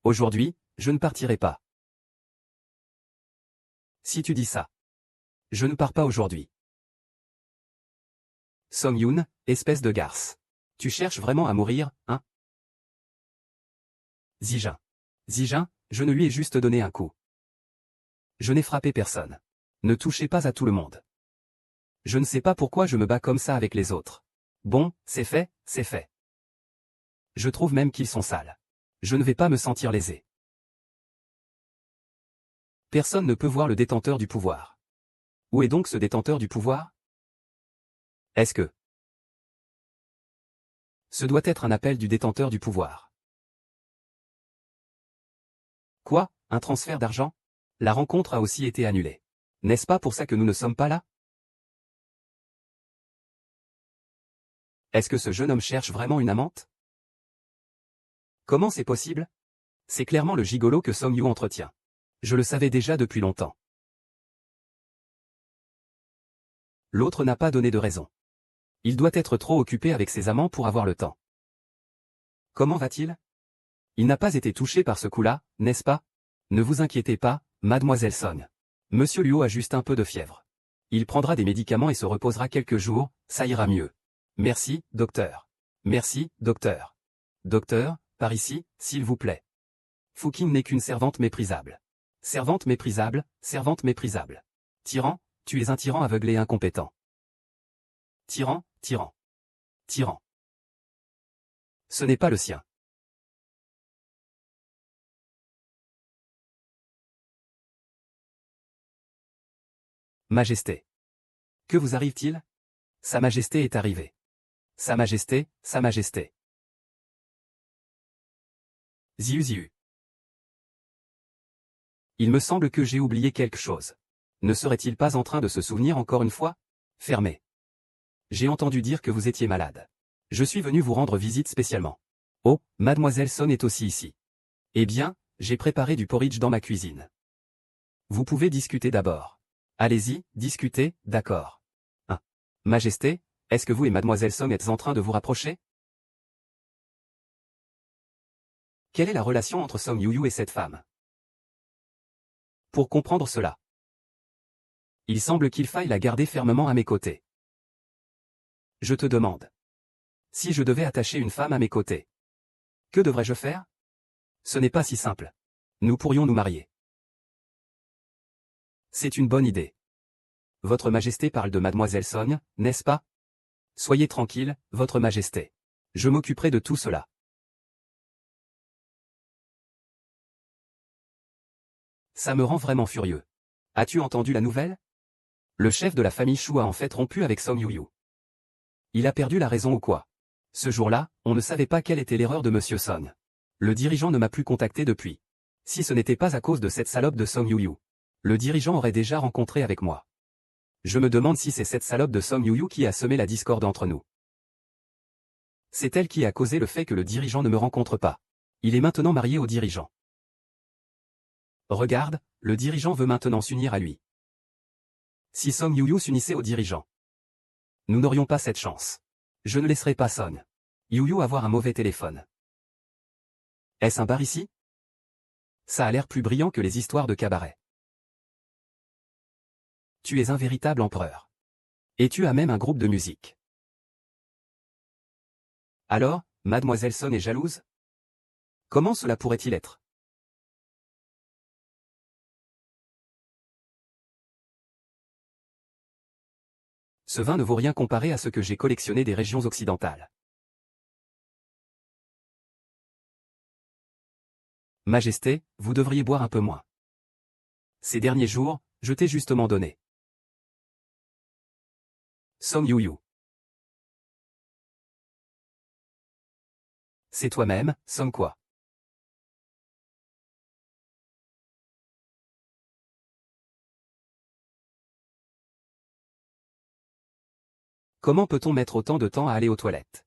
Aujourd'hui, je ne partirai pas. Si tu dis ça. Je ne pars pas aujourd'hui. Song Yoon, espèce de garce. Tu cherches vraiment à mourir, hein? Zijin. Zijin, Je ne lui ai juste donné un coup. Je n'ai frappé personne. Ne touchez pas à tout le monde. Je ne sais pas pourquoi je me bats comme ça avec les autres. Bon, c'est fait, c'est fait. Je trouve même qu'ils sont sales. Je ne vais pas me sentir lésé. Personne ne peut voir le détenteur du pouvoir. Où est donc ce détenteur du pouvoir? Est-ce que ce doit être un appel du détenteur du pouvoir? Quoi, un transfert d'argent? La rencontre a aussi été annulée. N'est-ce pas pour ça que nous ne sommes pas là? Est-ce que ce jeune homme cherche vraiment une amante? Comment c'est possible? C'est clairement le gigolo que Song Yu entretient. Je le savais déjà depuis longtemps. L'autre n'a pas donné de raison. Il doit être trop occupé avec ses amants pour avoir le temps. Comment va-t-il? Il n'a pas été touché par ce coup-là, n'est-ce pas? Ne vous inquiétez pas, mademoiselle Song. Monsieur Luo a juste un peu de fièvre. Il prendra des médicaments et se reposera quelques jours, ça ira mieux. Merci, docteur. Merci, docteur. Docteur, par ici, s'il vous plaît. Fuking n'est qu'une servante méprisable. Servante méprisable, servante méprisable. Tyran, tu es un tyran aveuglé et incompétent. Tyran, tyran. Tyran. Ce n'est pas le sien. Majesté. Que vous arrive-t-il? Sa Majesté est arrivée. Sa Majesté, Sa Majesté. Ziu ziu. Il me semble que j'ai oublié quelque chose. Ne serait-il pas en train de se souvenir encore une fois? Fermez. J'ai entendu dire que vous étiez malade. Je suis venu vous rendre visite spécialement. Oh, mademoiselle Son est aussi ici. Eh bien, j'ai préparé du porridge dans ma cuisine. Vous pouvez discuter d'abord. Allez-y, discutez, d'accord. Hein. Majesté, est-ce que vous et mademoiselle Song êtes en train de vous rapprocher? Quelle est la relation entre Song Yuyu et cette femme? Pour comprendre cela, il semble qu'il faille la garder fermement à mes côtés. Je te demande. Si je devais attacher une femme à mes côtés, que devrais-je faire? Ce n'est pas si simple. Nous pourrions nous marier. C'est une bonne idée. Votre Majesté parle de mademoiselle Song, n'est-ce pas? Soyez tranquille, Votre Majesté. Je m'occuperai de tout cela. Ça me rend vraiment furieux. As-tu entendu la nouvelle? Le chef de la famille Shu a en fait rompu avec Song Yuyu. Il a perdu la raison ou quoi? Ce jour-là, on ne savait pas quelle était l'erreur de Monsieur Song. Le dirigeant ne m'a plus contacté depuis. Si ce n'était pas à cause de cette salope de Song Yuyu, le dirigeant aurait déjà rencontré avec moi. Je me demande si c'est cette salope de Song Yuyu qui a semé la discorde entre nous. C'est elle qui a causé le fait que le dirigeant ne me rencontre pas. Il est maintenant marié au dirigeant. Regarde, le dirigeant veut maintenant s'unir à lui. Si Song Yuyu s'unissait au dirigeant, nous n'aurions pas cette chance. Je ne laisserai pas Song Yuyu avoir un mauvais téléphone. Est-ce un bar ici? Ça a l'air plus brillant que les histoires de cabaret. Tu es un véritable empereur. Et tu as même un groupe de musique. Alors, mademoiselle Son est jalouse? Comment cela pourrait-il être? Ce vin ne vaut rien comparé à ce que j'ai collectionné des régions occidentales. Majesté, vous devriez boire un peu moins. Ces derniers jours, je t'ai justement donné. Song Yuyu. C'est toi-même, Song quoi? Comment peut-on mettre autant de temps à aller aux toilettes?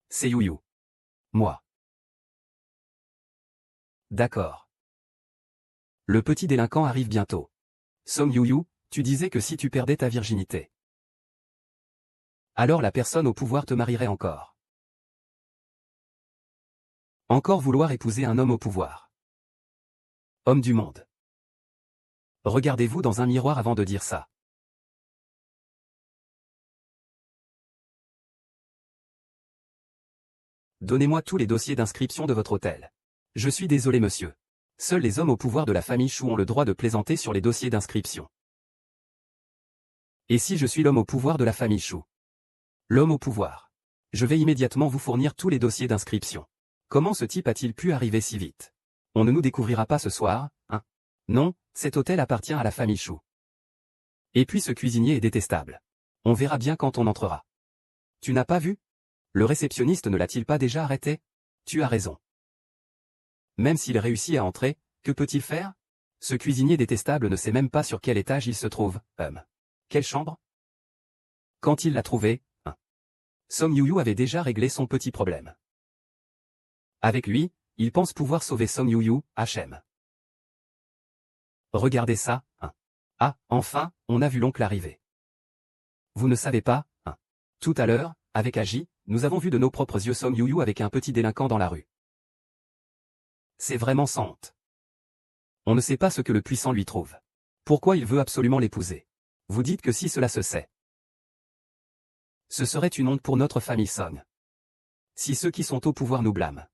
C'est Yuyu. Moi. D'accord. Le petit délinquant arrive bientôt. Song Yuyu, tu disais que si tu perdais ta virginité, alors la personne au pouvoir te marierait encore. Encore vouloir épouser un homme au pouvoir. Homme du monde. Regardez-vous dans un miroir avant de dire ça. Donnez-moi tous les dossiers d'inscription de votre hôtel. Je suis désolé monsieur. Seuls les hommes au pouvoir de la famille Chou ont le droit de plaisanter sur les dossiers d'inscription. Et si je suis l'homme au pouvoir de la famille Chou? L'homme au pouvoir. Je vais immédiatement vous fournir tous les dossiers d'inscription. Comment ce type a-t-il pu arriver si vite? On ne nous découvrira pas ce soir, hein? Non, cet hôtel appartient à la famille Chou. Et puis ce cuisinier est détestable. On verra bien quand on entrera. Tu n'as pas vu? Le réceptionniste ne l'a-t-il pas déjà arrêté? Tu as raison. Même s'il réussit à entrer, que peut-il faire? Ce cuisinier détestable ne sait même pas sur quel étage il se trouve. Quelle chambre? Quand il l'a trouvé, Song Yuyu avait déjà réglé son petit problème. Avec lui, il pense pouvoir sauver Song Yuyu, HM. Regardez ça, Ah, enfin, on a vu l'oncle arriver. Vous ne savez pas, Tout à l'heure, avec Agi, nous avons vu de nos propres yeux Song Yuyu avec un petit délinquant dans la rue. C'est vraiment sans honte. On ne sait pas ce que le puissant lui trouve. Pourquoi il veut absolument l'épouser? Vous dites que si cela se sait, ce serait une honte pour notre famille Song. Si ceux qui sont au pouvoir nous blâment,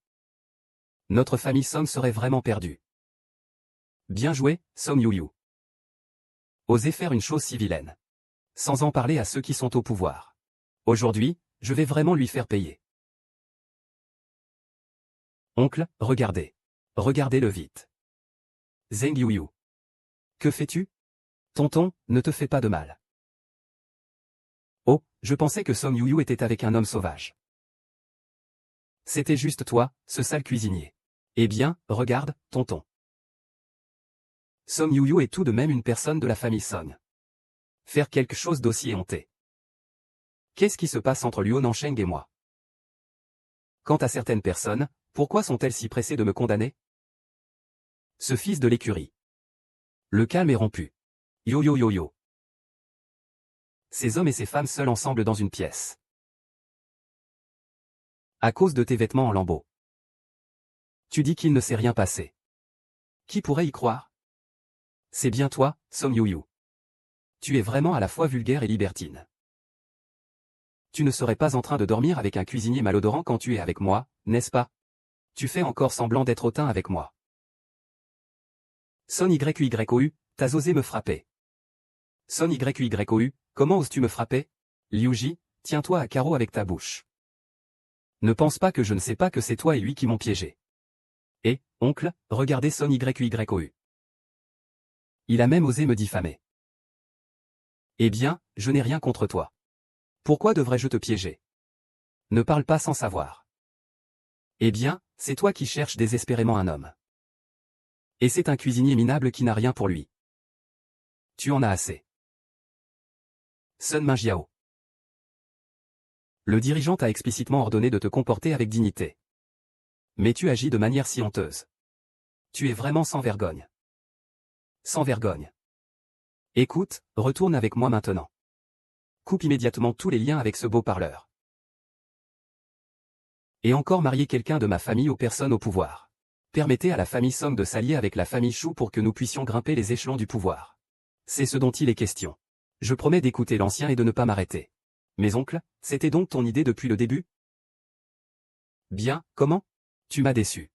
notre famille Song serait vraiment perdue. Bien joué, Song Yuyu. Osez faire une chose si vilaine. Sans en parler à ceux qui sont au pouvoir. Aujourd'hui, je vais vraiment lui faire payer. Oncle, regardez. Regardez-le vite. Zheng Yuyu. Que fais-tu? Tonton, ne te fais pas de mal. Oh, je pensais que Song Yuyu était avec un homme sauvage. C'était juste toi, ce sale cuisinier. Eh bien, regarde, tonton. Song Yuyu est tout de même une personne de la famille Song. Faire quelque chose d'aussi éhonté. Qu'est-ce qui se passe entre Luo Nansheng et moi? Quant à certaines personnes, pourquoi sont-elles si pressées de me condamner? Ce fils de l'écurie. Le calme est rompu. Yo yo yo yo. Ces hommes et ces femmes seuls ensemble dans une pièce. À cause de tes vêtements en lambeaux. Tu dis qu'il ne s'est rien passé. Qui pourrait y croire? C'est bien toi, Song Yuyu. Tu es vraiment à la fois vulgaire et libertine. Tu ne serais pas en train de dormir avec un cuisinier malodorant quand tu es avec moi, n'est-ce pas? Tu fais encore semblant d'être hautain avec moi. Son YUYOU, t'as osé me frapper. Son YUYOU, comment oses-tu me frapper? Liuji, tiens-toi à carreau avec ta bouche. Ne pense pas que je ne sais pas que c'est toi et lui qui m'ont piégé. Et, oncle, regardez Son YUYOU. Il a même osé me diffamer. Eh bien, je n'ai rien contre toi. Pourquoi devrais-je te piéger? Ne parle pas sans savoir. Eh bien, c'est toi qui cherches désespérément un homme. Et c'est un cuisinier minable qui n'a rien pour lui. Tu en as assez. Sun Minjiao. Le dirigeant t'a explicitement ordonné de te comporter avec dignité. Mais tu agis de manière si honteuse. Tu es vraiment sans vergogne. Sans vergogne. Écoute, retourne avec moi maintenant. Coupe immédiatement tous les liens avec ce beau parleur. Et encore marier quelqu'un de ma famille aux personnes au pouvoir. Permettez à la famille Song de s'allier avec la famille Chou pour que nous puissions grimper les échelons du pouvoir. C'est ce dont il est question. Je promets d'écouter l'ancien et de ne pas m'arrêter. Mes oncles, c'était donc ton idée depuis le début? Bien, comment? Tu m'as déçu.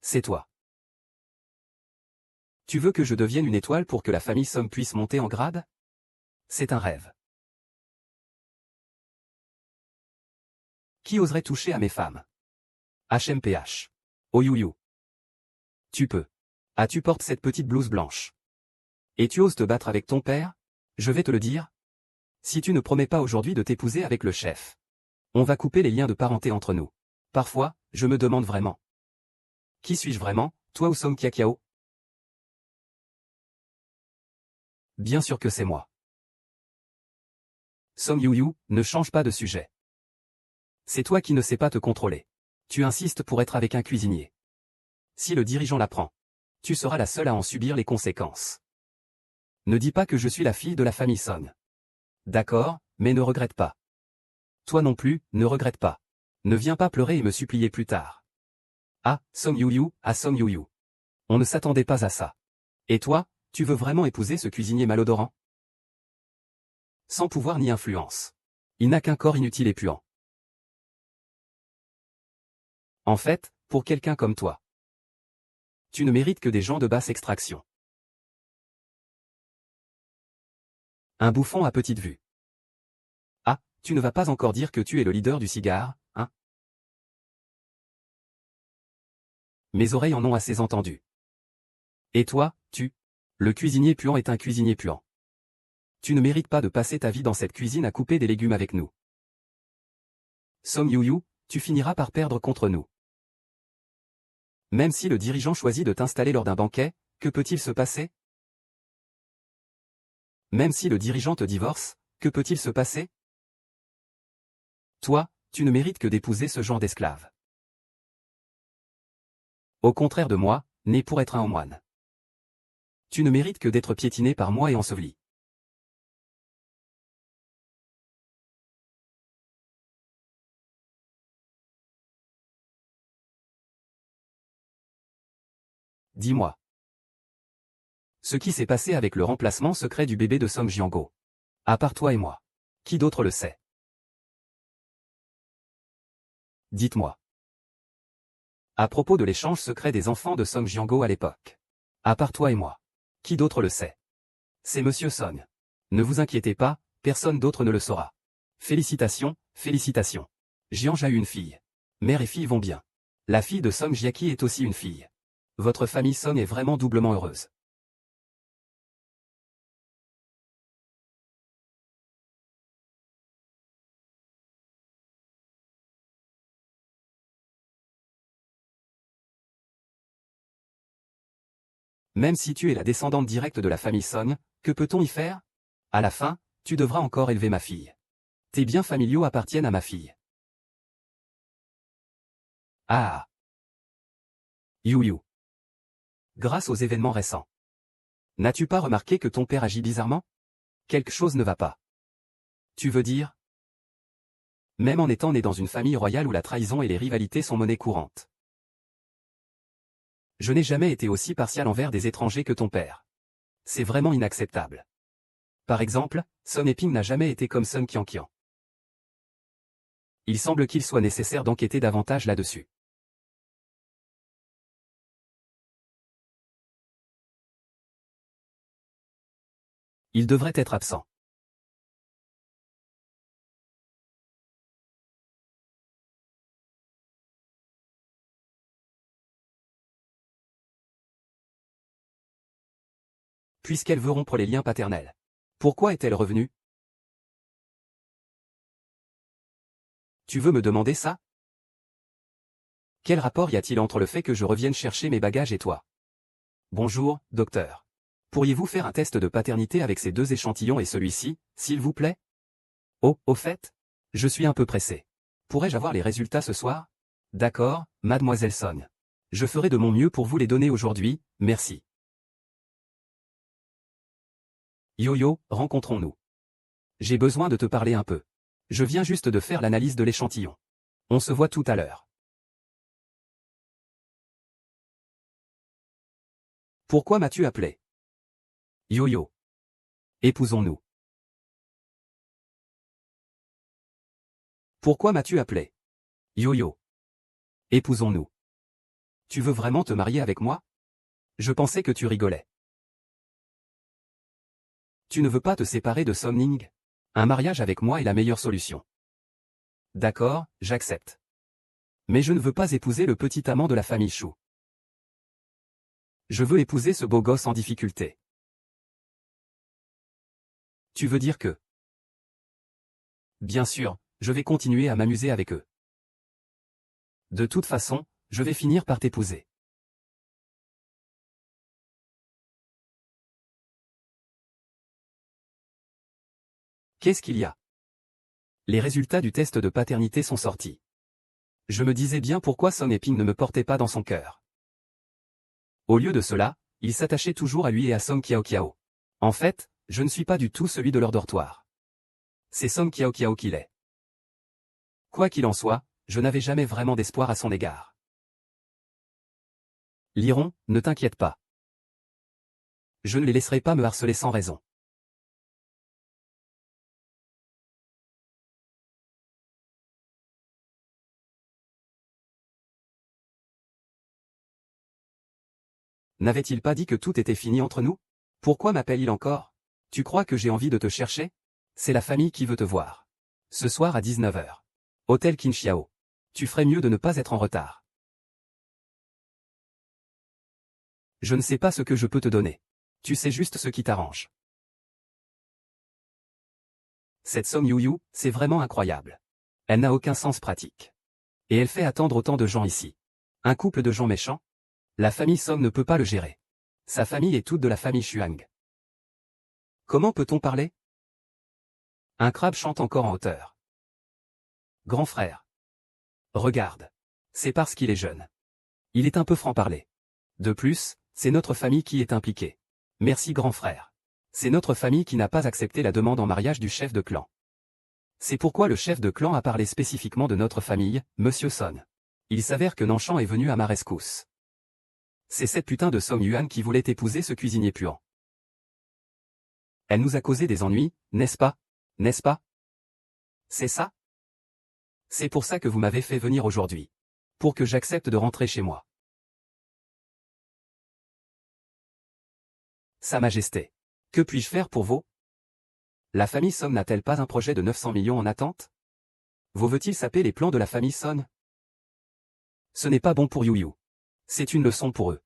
C'est toi. Tu veux que je devienne une étoile pour que la famille Song puisse monter en grade? C'est un rêve. Qui oserait toucher à mes femmes? HMPH. Oh you. Tu peux. Ah, tu portes cette petite blouse blanche. Et tu oses te battre avec ton père? Je vais te le dire. Si tu ne promets pas aujourd'hui de t'épouser avec le chef, on va couper les liens de parenté entre nous. Parfois, je me demande vraiment. Qui suis-je vraiment, toi ou Song Kiakiao? Bien sûr que c'est moi. Song Yuyu, ne change pas de sujet. C'est toi qui ne sais pas te contrôler. Tu insistes pour être avec un cuisinier. Si le dirigeant l'apprend, tu seras la seule à en subir les conséquences. Ne dis pas que je suis la fille de la famille Song. D'accord, mais ne regrette pas. Toi non plus, ne regrette pas. Ne viens pas pleurer et me supplier plus tard. Ah, Song Yu-yu, ah Song Yu-yu. On ne s'attendait pas à ça. Et toi, tu veux vraiment épouser ce cuisinier malodorant? Sans pouvoir ni influence. Il n'a qu'un corps inutile et puant. En fait, pour quelqu'un comme toi, tu ne mérites que des gens de basse extraction. Un bouffon à petite vue. Ah, tu ne vas pas encore dire que tu es le leader du cigare, hein? Mes oreilles en ont assez entendu. Et toi, le cuisinier puant est un cuisinier puant. Tu ne mérites pas de passer ta vie dans cette cuisine à couper des légumes avec nous. Song Yu-yu, tu finiras par perdre contre nous. Même si le dirigeant choisit de t'installer lors d'un banquet, que peut-il se passer? Même si le dirigeant te divorce, que peut-il se passer? Toi, tu ne mérites que d'épouser ce genre d'esclave. Au contraire de moi, né pour être un moine. Tu ne mérites que d'être piétiné par moi et enseveli. Dis-moi. Ce qui s'est passé avec le remplacement secret du bébé de Song Jiango. À part toi et moi. Qui d'autre le sait? Dites-moi. À propos de l'échange secret des enfants de Song Jiango à l'époque. À part toi et moi. Qui d'autre le sait? C'est Monsieur Song. Ne vous inquiétez pas, personne d'autre ne le saura. Félicitations, félicitations. Jiang a eu une fille. Mère et fille vont bien. La fille de Song Jiaki est aussi une fille. Votre famille Song est vraiment doublement heureuse. Même si tu es la descendante directe de la famille Song, que peut-on y faire? À la fin, tu devras encore élever ma fille. Tes biens familiaux appartiennent à ma fille. Ah. Yu Yu. Grâce aux événements récents. N'as-tu pas remarqué que ton père agit bizarrement? Quelque chose ne va pas. Tu veux dire? Même en étant né dans une famille royale où la trahison et les rivalités sont monnaie courante. Je n'ai jamais été aussi partial envers des étrangers que ton père. C'est vraiment inacceptable. Par exemple, Sun Eping n'a jamais été comme Sun Qianqian. Il semble qu'il soit nécessaire d'enquêter davantage là-dessus. Il devrait être absent. Puisqu'elle veut rompre les liens paternels. Pourquoi est-elle revenue? Tu veux me demander ça? Quel rapport y a-t-il entre le fait que je revienne chercher mes bagages et toi? Bonjour, docteur. Pourriez-vous faire un test de paternité avec ces deux échantillons et celui-ci, s'il vous plaît? Oh, au fait? Je suis un peu pressé. Pourrais-je avoir les résultats ce soir? D'accord, mademoiselle Song. Je ferai de mon mieux pour vous les donner aujourd'hui, merci. Yo-yo, rencontrons-nous. J'ai besoin de te parler un peu. Je viens juste de faire l'analyse de l'échantillon. On se voit tout à l'heure. Pourquoi m'as-tu appelé? Yo-yo. Épousons-nous. Pourquoi m'as-tu appelé? Yo-yo. Épousons-nous. Tu veux vraiment te marier avec moi? Je pensais que tu rigolais. Tu ne veux pas te séparer de Song Ning? Un mariage avec moi est la meilleure solution. D'accord, j'accepte. Mais je ne veux pas épouser le petit amant de la famille Shu. Je veux épouser ce beau gosse en difficulté. Tu veux dire que? Bien sûr, je vais continuer à m'amuser avec eux. De toute façon, je vais finir par t'épouser. Qu'est-ce qu'il y a? Les résultats du test de paternité sont sortis. Je me disais bien pourquoi Song Eping ne me portait pas dans son cœur. Au lieu de cela, il s'attachait toujours à lui et à Song Kiao Kiao. En fait, je ne suis pas du tout celui de leur dortoir. C'est Song Kiao Kiao qui l'est. Quoi qu'il en soit, je n'avais jamais vraiment d'espoir à son égard. Liron, ne t'inquiète pas. Je ne les laisserai pas me harceler sans raison. N'avait-il pas dit que tout était fini entre nous? Pourquoi m'appelle-t-il encore? Tu crois que j'ai envie de te chercher? C'est la famille qui veut te voir. Ce soir à 19h. Hôtel Qinxiao. Tu ferais mieux de ne pas être en retard. Je ne sais pas ce que je peux te donner. Tu sais juste ce qui t'arrange. Cette Song Yuyu, c'est vraiment incroyable. Elle n'a aucun sens pratique. Et elle fait attendre autant de gens ici. Un couple de gens méchants? La famille Song ne peut pas le gérer. Sa famille est toute de la famille Xuang. Comment peut-on parler? Un crabe chante encore en hauteur. Grand frère. Regarde. C'est parce qu'il est jeune. Il est un peu franc-parler. De plus, c'est notre famille qui est impliquée. Merci grand frère. C'est notre famille qui n'a pas accepté la demande en mariage du chef de clan. C'est pourquoi le chef de clan a parlé spécifiquement de notre famille, Monsieur Son. Il s'avère que Nanshan est venu à ma rescousse. C'est cette putain de Song Yuan qui voulait épouser ce cuisinier puant. Elle nous a causé des ennuis, n'est-ce pas? N'est-ce pas? C'est ça? C'est pour ça que vous m'avez fait venir aujourd'hui. Pour que j'accepte de rentrer chez moi. Sa Majesté. Que puis-je faire pour vous? La famille Son n'a-t-elle pas un projet de 900 millions en attente? Vous veut-il saper les plans de la famille Son? Ce n'est pas bon pour Yuyu. C'est une leçon pour eux.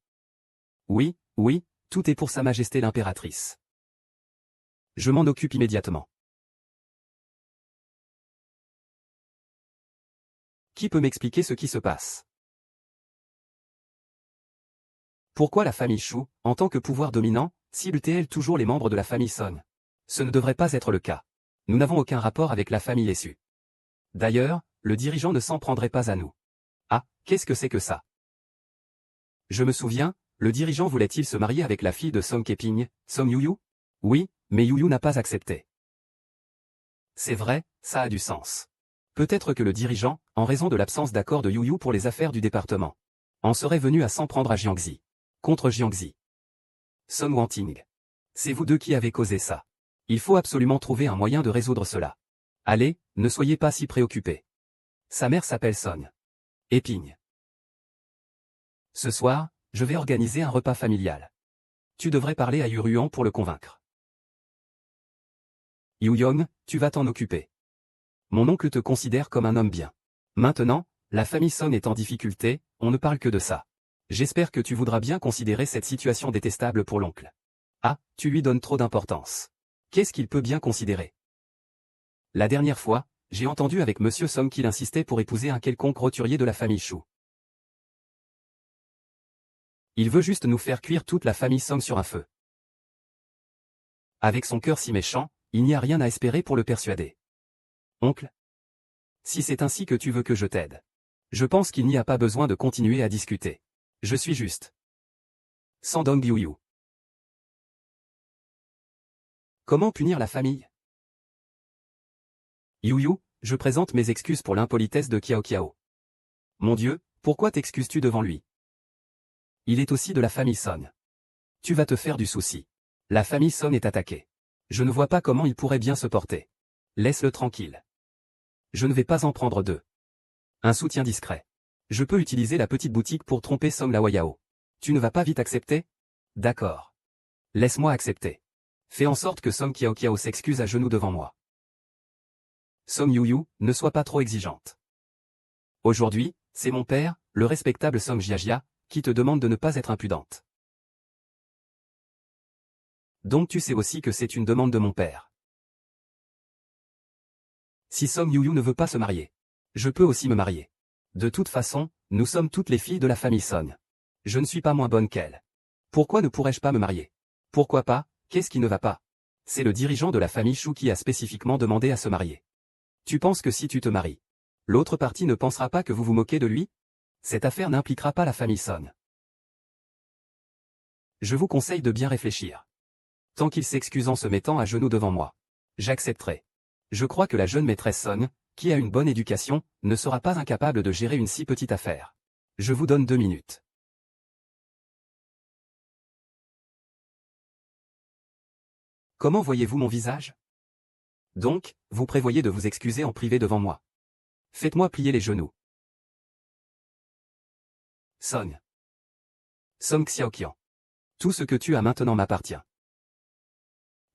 Oui, oui, tout est pour Sa Majesté l'impératrice. Je m'en occupe immédiatement. Qui peut m'expliquer ce qui se passe? Pourquoi la famille Shu, en tant que pouvoir dominant, cible-t-elle toujours les membres de la famille Son? Ce ne devrait pas être le cas. Nous n'avons aucun rapport avec la famille Su. D'ailleurs, le dirigeant ne s'en prendrait pas à nous. Ah, qu'est-ce que c'est que ça? Je me souviens, le dirigeant voulait-il se marier avec la fille de Song Keping, Song Yuyu? Oui, mais Yuyu n'a pas accepté. C'est vrai, ça a du sens. Peut-être que le dirigeant, en raison de l'absence d'accord de Yuyu pour les affaires du département, en serait venu à s'en prendre à Jiangxi. Contre Jiangxi. Song Wanting. C'est vous deux qui avez causé ça. Il faut absolument trouver un moyen de résoudre cela. Allez, ne soyez pas si préoccupés. Sa mère s'appelle Song Eping. Ce soir, je vais organiser un repas familial. Tu devrais parler à Yuruan pour le convaincre. Yuyong, tu vas t'en occuper. Mon oncle te considère comme un homme bien. Maintenant, la famille Son est en difficulté, on ne parle que de ça. J'espère que tu voudras bien considérer cette situation détestable pour l'oncle. Ah, tu lui donnes trop d'importance. Qu'est-ce qu'il peut bien considérer? La dernière fois, j'ai entendu avec Monsieur Song qu'il insistait pour épouser un quelconque roturier de la famille Shu. Il veut juste nous faire cuire toute la famille Song sur un feu. Avec son cœur si méchant, il n'y a rien à espérer pour le persuader. Oncle? Si c'est ainsi que tu veux que je t'aide. Je pense qu'il n'y a pas besoin de continuer à discuter. Je suis juste. Sandong Yuyu. Comment punir la famille? Yuyu, je présente mes excuses pour l'impolitesse de Kiao Kiao. Mon Dieu, pourquoi t'excuses-tu devant lui? Il est aussi de la famille Son. Tu vas te faire du souci. La famille Son est attaquée. Je ne vois pas comment il pourrait bien se porter. Laisse-le tranquille. Je ne vais pas en prendre deux. Un soutien discret. Je peux utiliser la petite boutique pour tromper Song Lawayao. Tu ne vas pas vite accepter? D'accord. Laisse-moi accepter. Fais en sorte que Song Kiao Kiao s'excuse à genoux devant moi. Song Yuyu, ne sois pas trop exigeante. Aujourd'hui, c'est mon père, le respectable Song Jiajia, qui te demande de ne pas être impudente. Donc tu sais aussi que c'est une demande de mon père. Si Song Yuyu ne veut pas se marier, je peux aussi me marier. De toute façon, nous sommes toutes les filles de la famille Son. Je ne suis pas moins bonne qu'elle. Pourquoi ne pourrais-je pas me marier? Pourquoi pas? Qu'est-ce qui ne va pas? C'est le dirigeant de la famille Shu qui a spécifiquement demandé à se marier. Tu penses que si tu te maries, l'autre partie ne pensera pas que vous vous moquez de lui? Cette affaire n'impliquera pas la famille Son. Je vous conseille de bien réfléchir. Tant qu'il s'excuse en se mettant à genoux devant moi, j'accepterai. Je crois que la jeune maîtresse Son, Qui a une bonne éducation, ne sera pas incapable de gérer une si petite affaire. Je vous donne 2 minutes. Comment voyez-vous mon visage? Donc, vous prévoyez de vous excuser en privé devant moi. Faites-moi plier les genoux. Song. Song Xiaoqian. Tout ce que tu as maintenant m'appartient.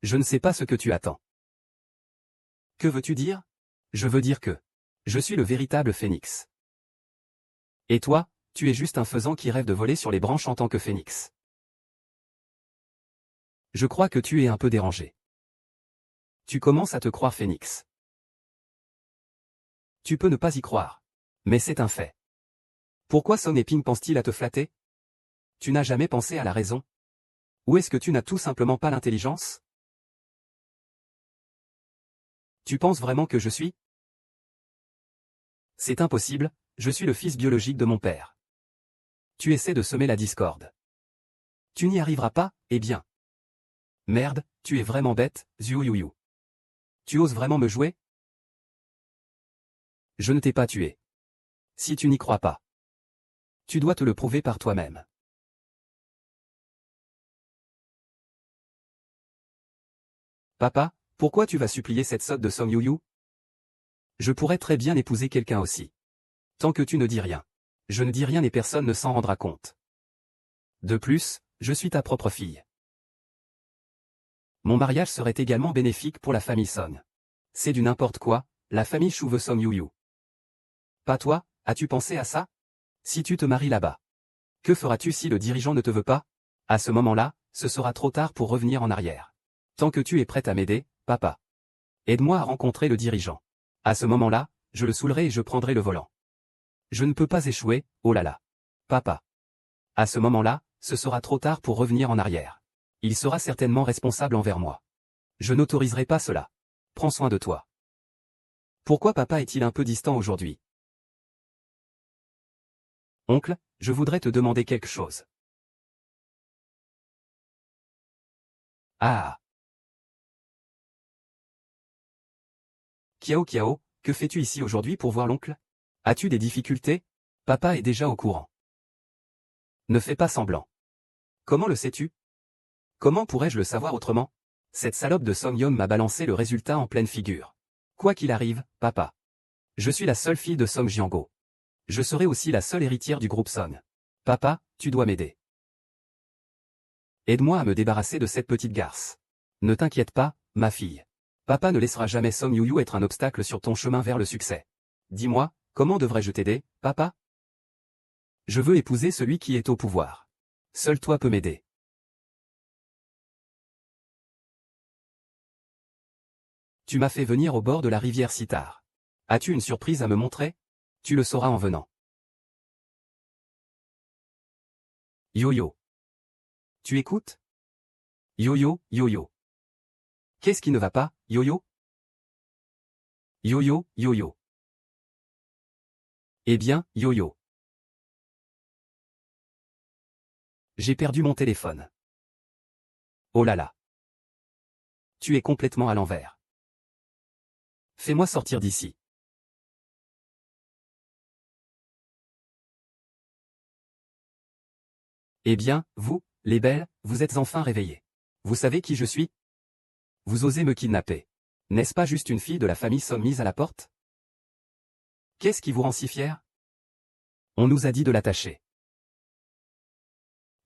Je ne sais pas ce que tu attends. Que veux-tu dire? Je veux dire que je suis le véritable phénix. Et toi, tu es juste un faisan qui rêve de voler sur les branches en tant que phénix. Je crois que tu es un peu dérangé. Tu commences à te croire phénix. Tu peux ne pas y croire. Mais c'est un fait. Pourquoi Song et Ping pensent-ils à te flatter? Tu n'as jamais pensé à la raison? Ou est-ce que tu n'as tout simplement pas l'intelligence? Tu penses vraiment que je suis? C'est impossible, je suis le fils biologique de mon père. Tu essaies de semer la discorde. Tu n'y arriveras pas, eh bien. Merde, tu es vraiment bête, Zhuouyou. Tu oses vraiment me jouer? Je ne t'ai pas tué. Si tu n'y crois pas, tu dois te le prouver par toi-même. Papa, pourquoi tu vas supplier cette sotte de Song Yuyu? Je pourrais très bien épouser quelqu'un aussi. Tant que tu ne dis rien. Je ne dis rien et personne ne s'en rendra compte. De plus, je suis ta propre fille. Mon mariage serait également bénéfique pour la famille Song. C'est du n'importe quoi, la famille Shu veut Song Yuyu. Pas toi, as-tu pensé à ça? Si tu te maries là-bas. Que feras-tu si le dirigeant ne te veut pas? À ce moment-là, ce sera trop tard pour revenir en arrière. Tant que tu es prête à m'aider, papa. Aide-moi à rencontrer le dirigeant. À ce moment-là, je le saoulerai et je prendrai le volant. Je ne peux pas échouer, oh là là. Papa. À ce moment-là, ce sera trop tard pour revenir en arrière. Il sera certainement responsable envers moi. Je n'autoriserai pas cela. Prends soin de toi. Pourquoi papa est-il un peu distant aujourd'hui? Oncle, je voudrais te demander quelque chose. Ah. Kiao Kiao, que fais-tu ici aujourd'hui pour voir l'oncle? As-tu des difficultés? Papa est déjà au courant. Ne fais pas semblant. Comment le sais-tu? Comment pourrais-je le savoir autrement? Cette salope de Song Yong m'a balancé le résultat en pleine figure. Quoi qu'il arrive, papa. Je suis la seule fille de Song Jiango. Je serai aussi la seule héritière du groupe Song. Papa, tu dois m'aider. Aide-moi à me débarrasser de cette petite garce. Ne t'inquiète pas, ma fille. Papa ne laissera jamais Song Yuyu être un obstacle sur ton chemin vers le succès. Dis-moi, comment devrais-je t'aider, papa? Je veux épouser celui qui est au pouvoir. Seul toi peux m'aider. Tu m'as fait venir au bord de la rivière si tard. As-tu une surprise à me montrer? Tu le sauras en venant. Yo-yo. Tu écoutes? Yo-yo, yo-yo. Qu'est-ce qui ne va pas, yo-yo? Yo-yo, yo-yo. Eh bien, yo-yo. J'ai perdu mon téléphone. Oh là là. Tu es complètement à l'envers. Fais-moi sortir d'ici. Eh bien, vous, les belles, vous êtes enfin réveillées. Vous savez qui je suis? Vous osez me kidnapper. N'est-ce pas juste une fille de la famille Song mise à la porte? Qu'est-ce qui vous rend si fier? On nous a dit de l'attacher.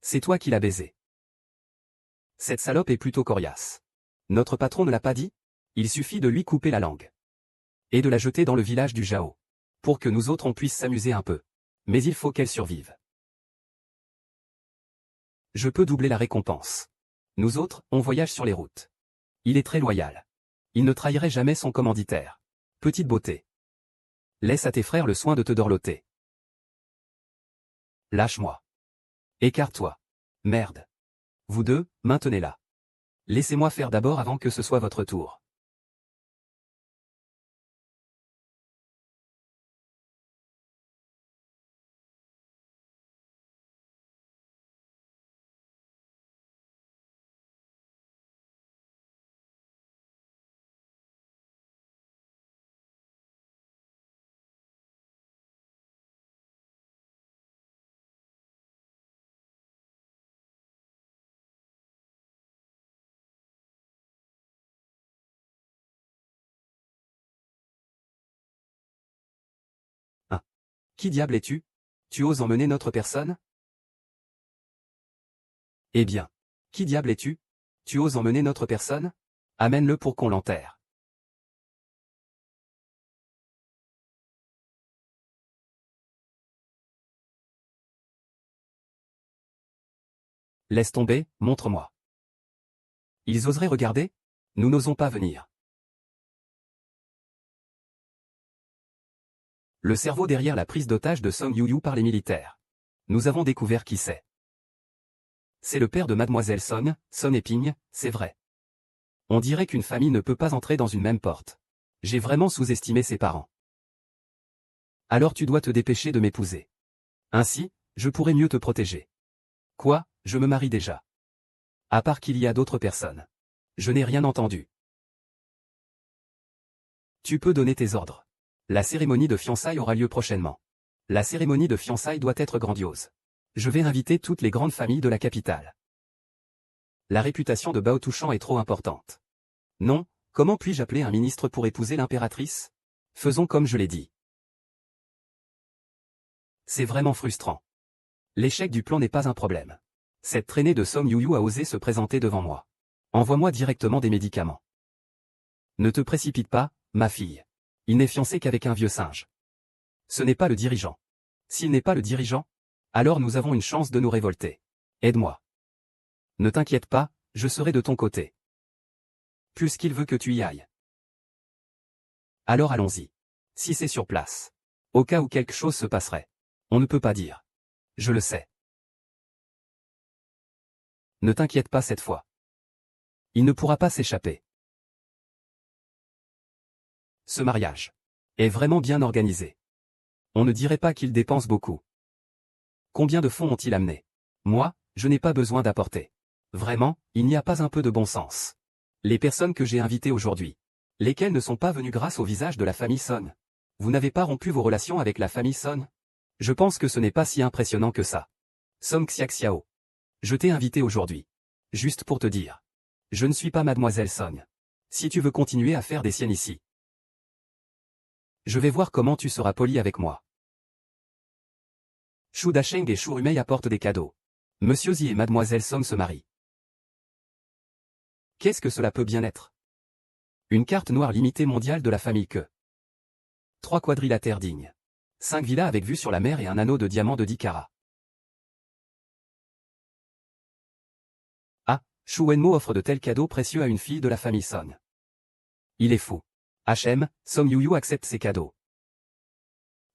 C'est toi qui l'as baisé. Cette salope est plutôt coriace. Notre patron ne l'a pas dit? Il suffit de lui couper la langue. Et de la jeter dans le village du Jao. Pour que nous autres on puisse s'amuser un peu. Mais il faut qu'elle survive. Je peux doubler la récompense. Nous autres, on voyage sur les routes. Il est très loyal. Il ne trahirait jamais son commanditaire. Petite beauté. Laisse à tes frères le soin de te dorloter. Lâche-moi. Écarte-toi. Merde. Vous deux, maintenez-la. Laissez-moi faire d'abord avant que ce soit votre tour. Qui diable es-tu? Tu oses emmener notre personne? Eh bien. Qui diable es-tu? Tu oses emmener notre personne? Amène-le pour qu'on l'enterre. Laisse tomber, montre-moi. Ils oseraient regarder? Nous n'osons pas venir. Le cerveau derrière la prise d'otage de Song Yu-yu par les militaires. Nous avons découvert qui c'est. C'est le père de mademoiselle Son, Son Eping, c'est vrai. On dirait qu'une famille ne peut pas entrer dans une même porte. J'ai vraiment sous-estimé ses parents. Alors tu dois te dépêcher de m'épouser. Ainsi, je pourrai mieux te protéger. Quoi, je me marie déjà. À part qu'il y a d'autres personnes. Je n'ai rien entendu. Tu peux donner tes ordres. La cérémonie de fiançailles aura lieu prochainement. La cérémonie de fiançailles doit être grandiose. Je vais inviter toutes les grandes familles de la capitale. La réputation de Bao Touchant est trop importante. Non, comment puis-je appeler un ministre pour épouser l'impératrice? Faisons comme je l'ai dit. C'est vraiment frustrant. L'échec du plan n'est pas un problème. Cette traînée de Song Yu-yu a osé se présenter devant moi. Envoie-moi directement des médicaments. Ne te précipite pas, ma fille. Il n'est fiancé qu'avec un vieux singe. Ce n'est pas le dirigeant. S'il n'est pas le dirigeant, alors nous avons une chance de nous révolter. Aide-moi. Ne t'inquiète pas, je serai de ton côté. Puisqu'il veut que tu y ailles. Alors allons-y. Si c'est sur place. Au cas où quelque chose se passerait. On ne peut pas dire. Je le sais. Ne t'inquiète pas cette fois. Il ne pourra pas s'échapper. Ce mariage est vraiment bien organisé. On ne dirait pas qu'il dépense beaucoup. Combien de fonds ont-ils amené? Moi, je n'ai pas besoin d'apporter. Vraiment, il n'y a pas un peu de bon sens. Les personnes que j'ai invitées aujourd'hui, lesquelles ne sont pas venues grâce au visage de la famille Son. Vous n'avez pas rompu vos relations avec la famille Son? Je pense que ce n'est pas si impressionnant que ça. Song Xiaxiao. Je t'ai invité aujourd'hui. Juste pour te dire. Je ne suis pas mademoiselle Son. Si tu veux continuer à faire des siennes ici. Je vais voir comment tu seras poli avec moi. Shu Dasheng et Shu Rumei apportent des cadeaux. Monsieur Zi et mademoiselle Song se marient. Qu'est-ce que cela peut bien être? Une carte noire limitée mondiale de la famille Que. 3 quadrilatères dignes. 5 villas avec vue sur la mer et un anneau de diamant de 10 carats. Ah, Shu Wenmo offre de tels cadeaux précieux à une fille de la famille Son. Il est fou. HM, Song Yu-yu accepte ces cadeaux.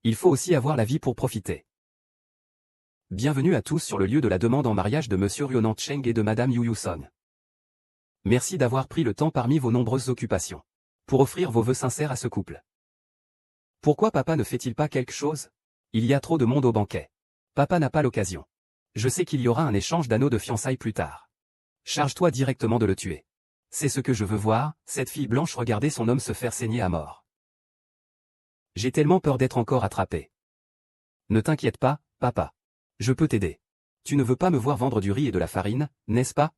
Il faut aussi avoir la vie pour profiter. Bienvenue à tous sur le lieu de la demande en mariage de Monsieur Ryonan Cheng et de Madame Yu-yu Son. Merci d'avoir pris le temps parmi vos nombreuses occupations pour offrir vos vœux sincères à ce couple. Pourquoi papa ne fait-il pas quelque chose? Il y a trop de monde au banquet. Papa n'a pas l'occasion. Je sais qu'il y aura un échange d'anneaux de fiançailles plus tard. Charge-toi directement de le tuer. C'est ce que je veux voir, cette fille blanche regarder son homme se faire saigner à mort. J'ai tellement peur d'être encore attrapé. Ne t'inquiète pas, papa. Je peux t'aider. Tu ne veux pas me voir vendre du riz et de la farine, n'est-ce pas?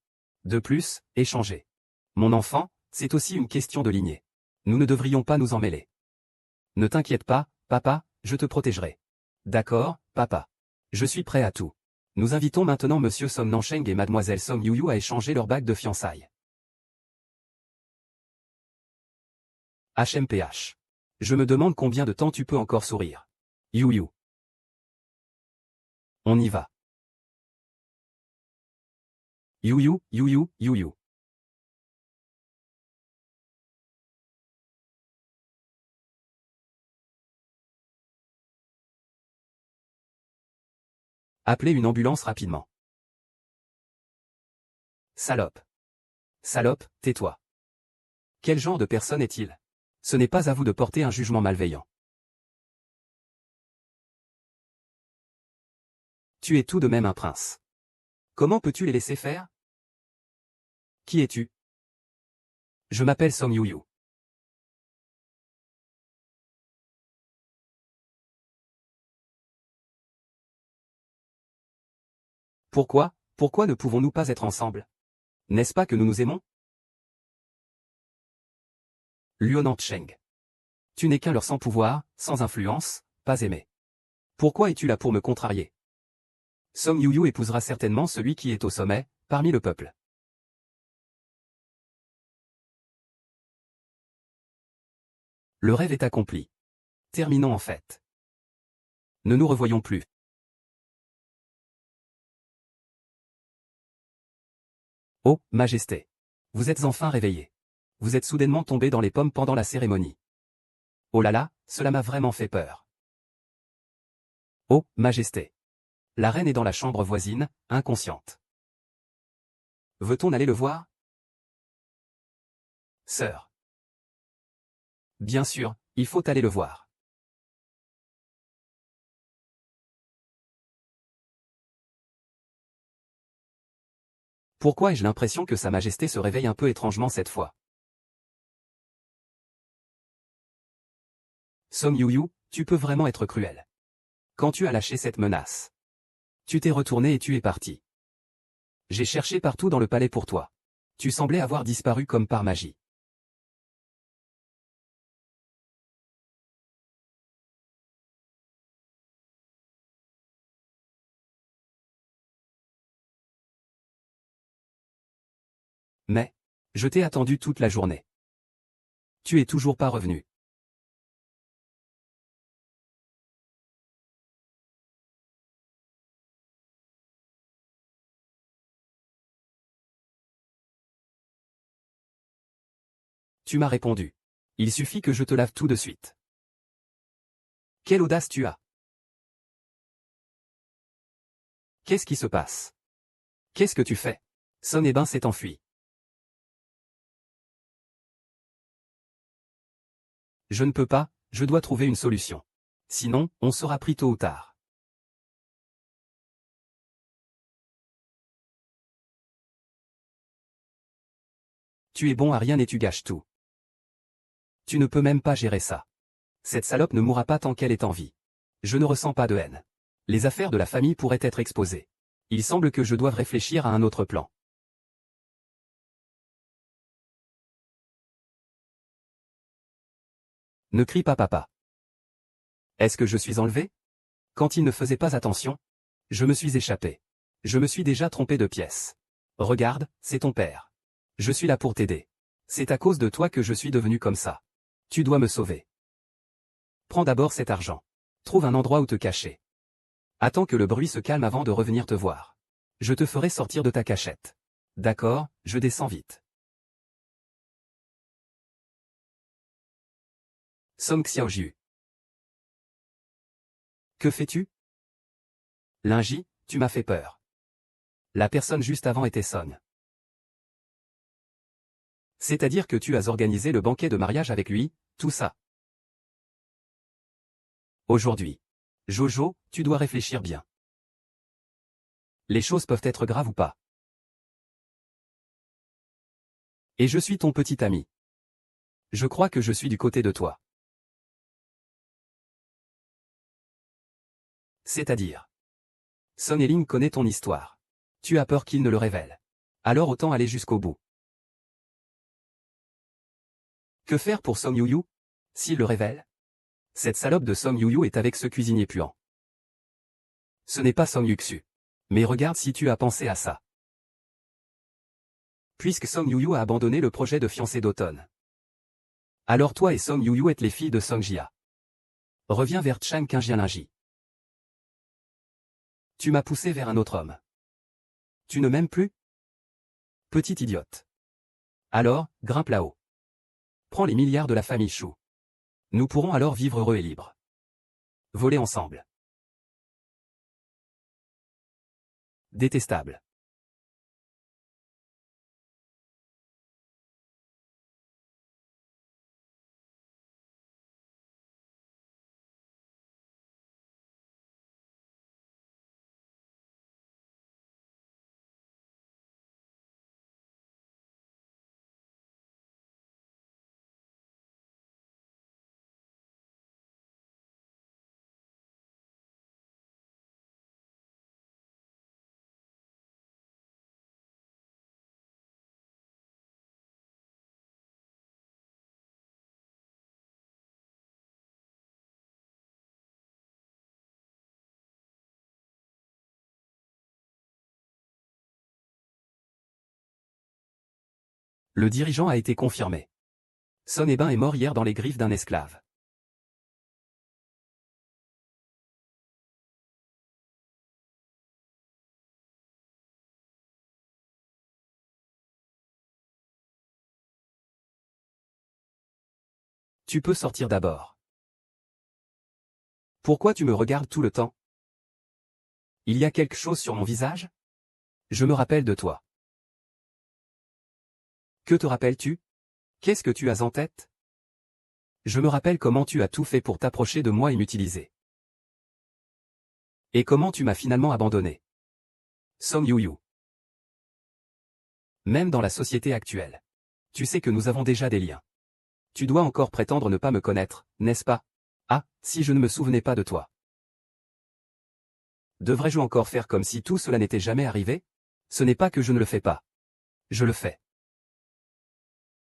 De plus, échanger. Mon enfant, c'est aussi une question de lignée. Nous ne devrions pas nous en mêler. Ne t'inquiète pas, papa, je te protégerai. D'accord, papa. Je suis prêt à tout. Nous invitons maintenant Monsieur Song Nansheng et Mademoiselle Song Yu-yu à échanger leur bague de fiançailles. HMPH. Je me demande combien de temps tu peux encore sourire. Yu-yu. On y va. Yu-yu, yu-yu, yu-yu. Appelez une ambulance rapidement. Salope. Salope, tais-toi. Quel genre de personne est-il? Ce n'est pas à vous de porter un jugement malveillant. Tu es tout de même un prince. Comment peux-tu les laisser faire? Qui es-tu? Je m'appelle Song Yu-yu. Pourquoi ne pouvons-nous pas être ensemble? N'est-ce pas que nous nous aimons? Luonan Cheng. Tu n'es qu'un leur sans pouvoir, sans influence, pas aimé. Pourquoi es-tu là pour me contrarier? Song Yu épousera certainement celui qui est au sommet, parmi le peuple. Le rêve est accompli. Terminons en fait. Ne nous revoyons plus. Oh, Majesté. Vous êtes enfin réveillé. Vous êtes soudainement tombé dans les pommes pendant la cérémonie. Oh là là, cela m'a vraiment fait peur. Oh, Majesté. La reine est dans la chambre voisine, inconsciente. Veut-on aller le voir? Sœur. Bien sûr, il faut aller le voir. Pourquoi ai-je l'impression que Sa Majesté se réveille un peu étrangement cette fois? Song Yu, tu peux vraiment être cruel. Quand tu as lâché cette menace, tu t'es retourné et tu es parti. J'ai cherché partout dans le palais pour toi. Tu semblais avoir disparu comme par magie. Mais, je t'ai attendu toute la journée. Tu es toujours pas revenu. Tu m'as répondu. Il suffit que je te lave tout de suite. Quelle audace tu as! Qu'est-ce qui se passe? Qu'est-ce que tu fais? Son Ebin s'est enfui. Je ne peux pas, je dois trouver une solution. Sinon, on sera pris tôt ou tard. Tu es bon à rien et tu gâches tout. Tu ne peux même pas gérer ça. Cette salope ne mourra pas tant qu'elle est en vie. Je ne ressens pas de haine. Les affaires de la famille pourraient être exposées. Il semble que je doive réfléchir à un autre plan. Ne crie pas papa. Est-ce que je suis enlevé? Quand il ne faisait pas attention, je me suis échappé. Je me suis déjà trompé de pièce. Regarde, c'est ton père. Je suis là pour t'aider. C'est à cause de toi que je suis devenu comme ça. Tu dois me sauver. Prends d'abord cet argent. Trouve un endroit où te cacher. Attends que le bruit se calme avant de revenir te voir. Je te ferai sortir de ta cachette. D'accord, je descends vite. Song Xiaoju. Que fais-tu? Linji, tu m'as fait peur. La personne juste avant était Song. C'est-à-dire que tu as organisé le banquet de mariage avec lui, tout ça. Aujourd'hui. Jojo, tu dois réfléchir bien. Les choses peuvent être graves ou pas. Et je suis ton petit ami. Je crois que je suis du côté de toi. C'est-à-dire. Son Eling connaît ton histoire. Tu as peur qu'il ne le révèle. Alors autant aller jusqu'au bout. Que faire pour Song Yu? S'il le révèle? Cette salope de Song Yu est avec ce cuisinier puant. Ce n'est pas Song Yuxu. Mais regarde si tu as pensé à ça. Puisque Song Yu a abandonné le projet de fiancée d'automne. Alors toi et Song Yu êtes les filles de Song Jia. Reviens vers Chang Qingjianlinji. Tu m'as poussé vers un autre homme. Tu ne m'aimes plus? Petite idiote. Alors, grimpe là-haut. Prends les milliards de la famille Shu. Nous pourrons alors vivre heureux et libres. Voler ensemble. Détestable. Le dirigeant a été confirmé. Son Ebin est mort hier dans les griffes d'un esclave. Tu peux sortir d'abord. Pourquoi tu me regardes tout le temps? Il y a quelque chose sur mon visage? Je me rappelle de toi. Que te rappelles-tu? Qu'est-ce que tu as en tête? Je me rappelle comment tu as tout fait pour t'approcher de moi et m'utiliser. Et comment tu m'as finalement abandonné. Song Yu-yu. Même dans la société actuelle. Tu sais que nous avons déjà des liens. Tu dois encore prétendre ne pas me connaître, n'est-ce pas? Ah, si je ne me souvenais pas de toi. Devrais-je encore faire comme si tout cela n'était jamais arrivé? Ce n'est pas que je ne le fais pas. Je le fais.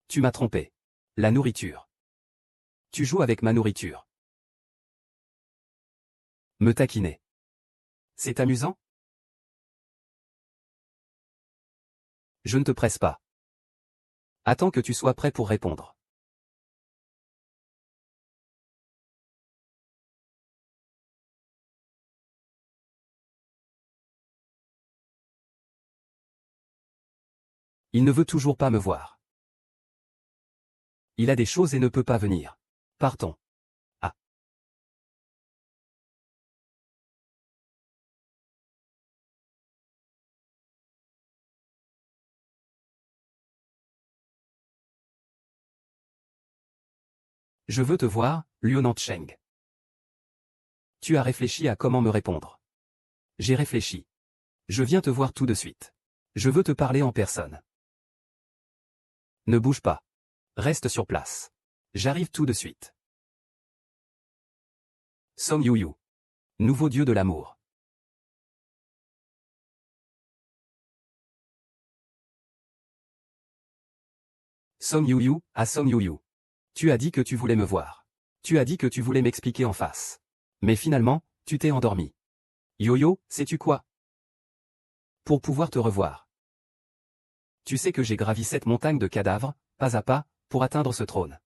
Tu m'as trompé. La nourriture. Tu joues avec ma nourriture. Me taquiner. C'est amusant? Je ne te presse pas. Attends que tu sois prêt pour répondre. Il ne veut toujours pas me voir. Il a des choses et ne peut pas venir. Partons. Ah. Je veux te voir, Liu Cheng. Tu as réfléchi à comment me répondre. J'ai réfléchi. Je viens te voir tout de suite. Je veux te parler en personne. Ne bouge pas. Reste sur place. J'arrive tout de suite. Song Yu-yu. Nouveau dieu de l'amour. Song Yu-yu, à Song Yu-yu. Tu as dit que tu voulais me voir. Tu as dit que tu voulais m'expliquer en face. Mais finalement, tu t'es endormi. Yo-yo, sais-tu quoi? Pour pouvoir te revoir. Tu sais que j'ai gravi cette montagne de cadavres, pas à pas, pour atteindre ce trône.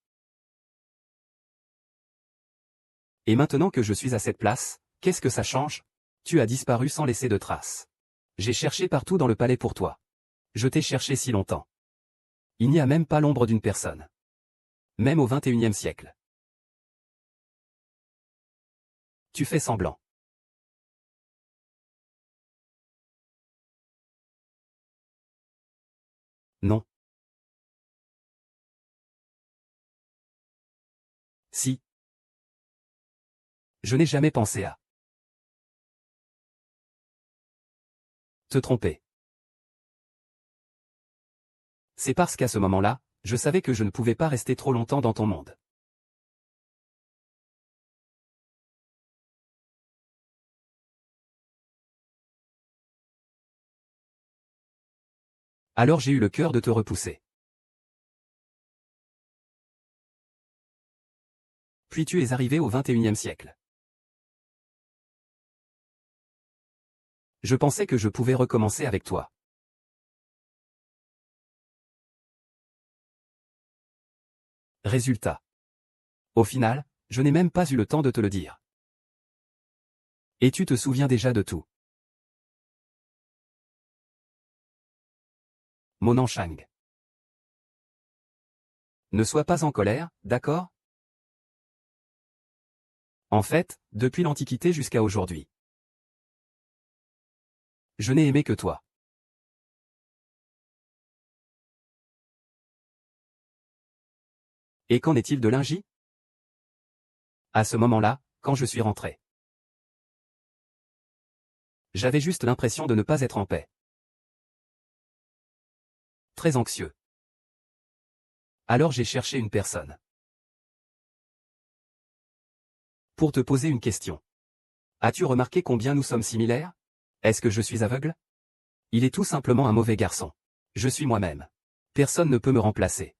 Et maintenant que je suis à cette place, qu'est-ce que ça change? Tu as disparu sans laisser de traces. J'ai cherché partout dans le palais pour toi. Je t'ai cherché si longtemps. Il n'y a même pas l'ombre d'une personne. Même au XXIe siècle. Tu fais semblant. Non. Si. Je n'ai jamais pensé à te tromper. C'est parce qu'à ce moment-là, je savais que je ne pouvais pas rester trop longtemps dans ton monde. Alors j'ai eu le cœur de te repousser. Puis tu es arrivé au XXIe siècle. Je pensais que je pouvais recommencer avec toi. Résultat. Au final, je n'ai même pas eu le temps de te le dire. Et tu te souviens déjà de tout. Monan Chang. Ne sois pas en colère, d'accord? En fait, depuis l'Antiquité jusqu'à aujourd'hui. Je n'ai aimé que toi. Et qu'en est-il de Lingy? À ce moment-là, quand je suis rentré. J'avais juste l'impression de ne pas être en paix. Très anxieux. Alors j'ai cherché une personne. Pour te poser une question. As-tu remarqué combien nous sommes similaires? Est-ce que je suis aveugle? Il est tout simplement un mauvais garçon. Je suis moi-même. Personne ne peut me remplacer.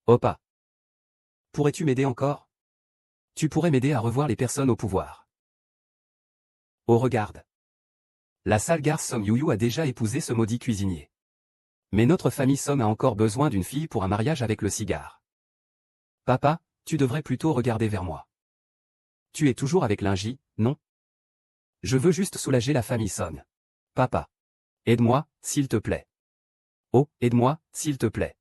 Opa. Pourrais-tu m'aider encore? Tu pourrais m'aider à revoir les personnes au pouvoir. Oh regarde. La sale garce Song Yuyu a déjà épousé ce maudit cuisinier. Mais notre famille Song a encore besoin d'une fille pour un mariage avec le cigare. Papa, tu devrais plutôt regarder vers moi. Tu es toujours avec Linji, non? Je veux juste soulager la famille Song. Papa. Aide-moi, s'il te plaît. Oh, aide-moi, s'il te plaît.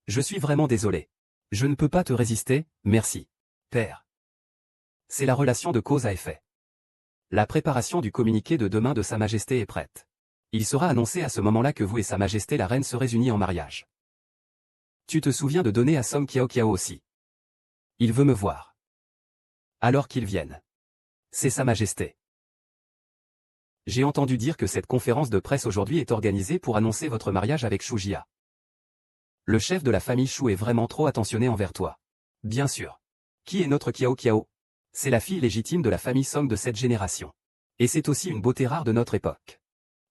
Je suis vraiment désolé. Je ne peux pas te résister, merci. Père. C'est la relation de cause à effet. La préparation du communiqué de demain de Sa Majesté est prête. Il sera annoncé à ce moment-là que vous et Sa Majesté la Reine serez unis en mariage. Tu te souviens de donner à Song Kiao Kiao aussi. Il veut me voir. Alors qu'il vienne. C'est Sa Majesté. J'ai entendu dire que cette conférence de presse aujourd'hui est organisée pour annoncer votre mariage avec Shu Jia. Le chef de la famille Shu est vraiment trop attentionné envers toi. Bien sûr. Qui est notre Kiao Kiao? C'est la fille légitime de la famille Song de cette génération. Et c'est aussi une beauté rare de notre époque.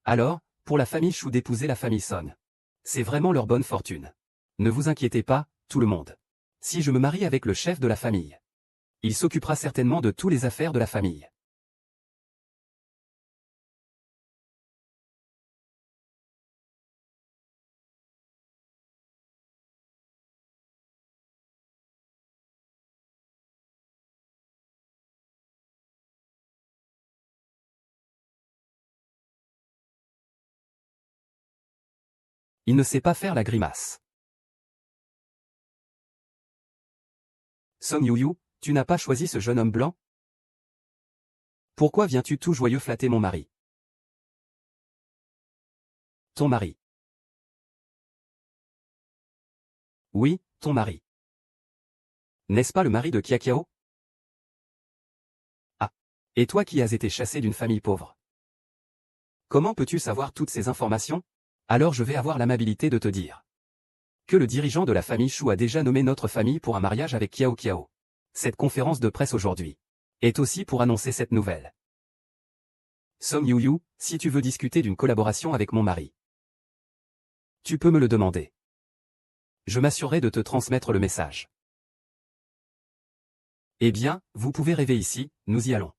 Alors, pour la famille Shu d'épouser la famille Song. C'est vraiment leur bonne fortune. Ne vous inquiétez pas, tout le monde. Si je me marie avec le chef de la famille, il s'occupera certainement de toutes les affaires de la famille. Il ne sait pas faire la grimace. Song Yuyu, tu n'as pas choisi ce jeune homme blanc? Pourquoi viens-tu tout joyeux flatter mon mari? Ton mari. Oui, ton mari. N'est-ce pas le mari de Kiakiao? Ah. Et toi qui as été chassé d'une famille pauvre? Comment peux-tu savoir toutes ces informations? Alors je vais avoir l'amabilité de te dire que le dirigeant de la famille Shu a déjà nommé notre famille pour un mariage avec Kiao Kiao. Cette conférence de presse aujourd'hui est aussi pour annoncer cette nouvelle. Song Yuyu, si tu veux discuter d'une collaboration avec mon mari, tu peux me le demander. Je m'assurerai de te transmettre le message. Eh bien, vous pouvez rêver ici, nous y allons.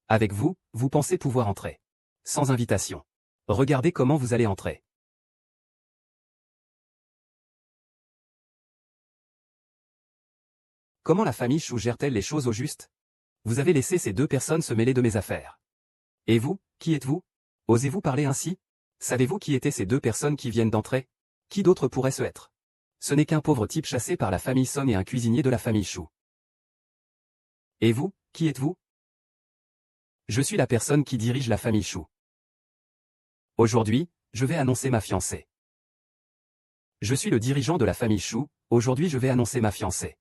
Avec vous, vous pensez pouvoir entrer. Sans invitation. Regardez comment vous allez entrer. Comment la famille Shu gère-t-elle les choses au juste? Vous avez laissé ces deux personnes se mêler de mes affaires. Et vous, qui êtes-vous? Osez-vous parler ainsi? Savez-vous qui étaient ces deux personnes qui viennent d'entrer? Qui d'autre pourrait ce être? Ce n'est qu'un pauvre type chassé par la famille Song et un cuisinier de la famille Shu. Et vous, qui êtes-vous? Je suis la personne qui dirige la famille Shu. Aujourd'hui, je vais annoncer ma fiancée. Je suis le dirigeant de la famille Shu, aujourd'hui je vais annoncer ma fiancée.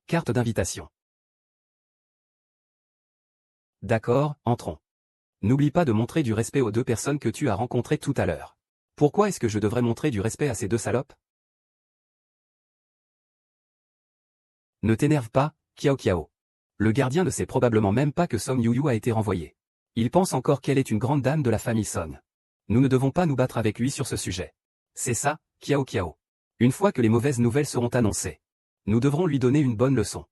Carte d'invitation. D'accord, entrons. N'oublie pas de montrer du respect aux deux personnes que tu as rencontrées tout à l'heure. Pourquoi est-ce que je devrais montrer du respect à ces deux salopes? Ne t'énerve pas, Kiao Kiao. Le gardien ne sait probablement même pas que Song Yuyu a été renvoyé. Il pense encore qu'elle est une grande dame de la famille Song. Nous ne devons pas nous battre avec lui sur ce sujet. C'est ça, Kiao Kiao. Une fois que les mauvaises nouvelles seront annoncées, nous devrons lui donner une bonne leçon.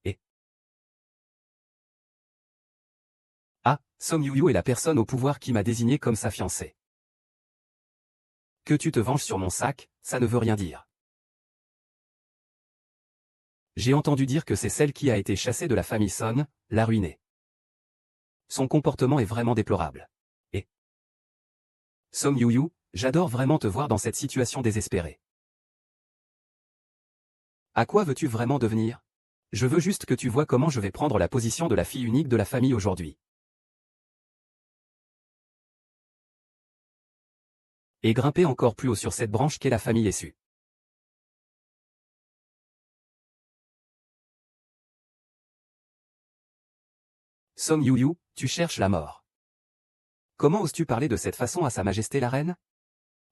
Et ah, Song Yuyu est la personne au pouvoir qui m'a désigné comme sa fiancée. Que tu te venges sur mon sac, ça ne veut rien dire. J'ai entendu dire que c'est celle qui a été chassée de la famille Song, l'a ruinée. Son comportement est vraiment déplorable. Et Song Yuyu, j'adore vraiment te voir dans cette situation désespérée. À quoi veux-tu vraiment devenir? Je veux juste que tu vois comment je vais prendre la position de la fille unique de la famille aujourd'hui. Et grimper encore plus haut sur cette branche qu'est la famille Essu. Song Yuyu, tu cherches la mort. Comment oses-tu parler de cette façon à Sa Majesté la Reine?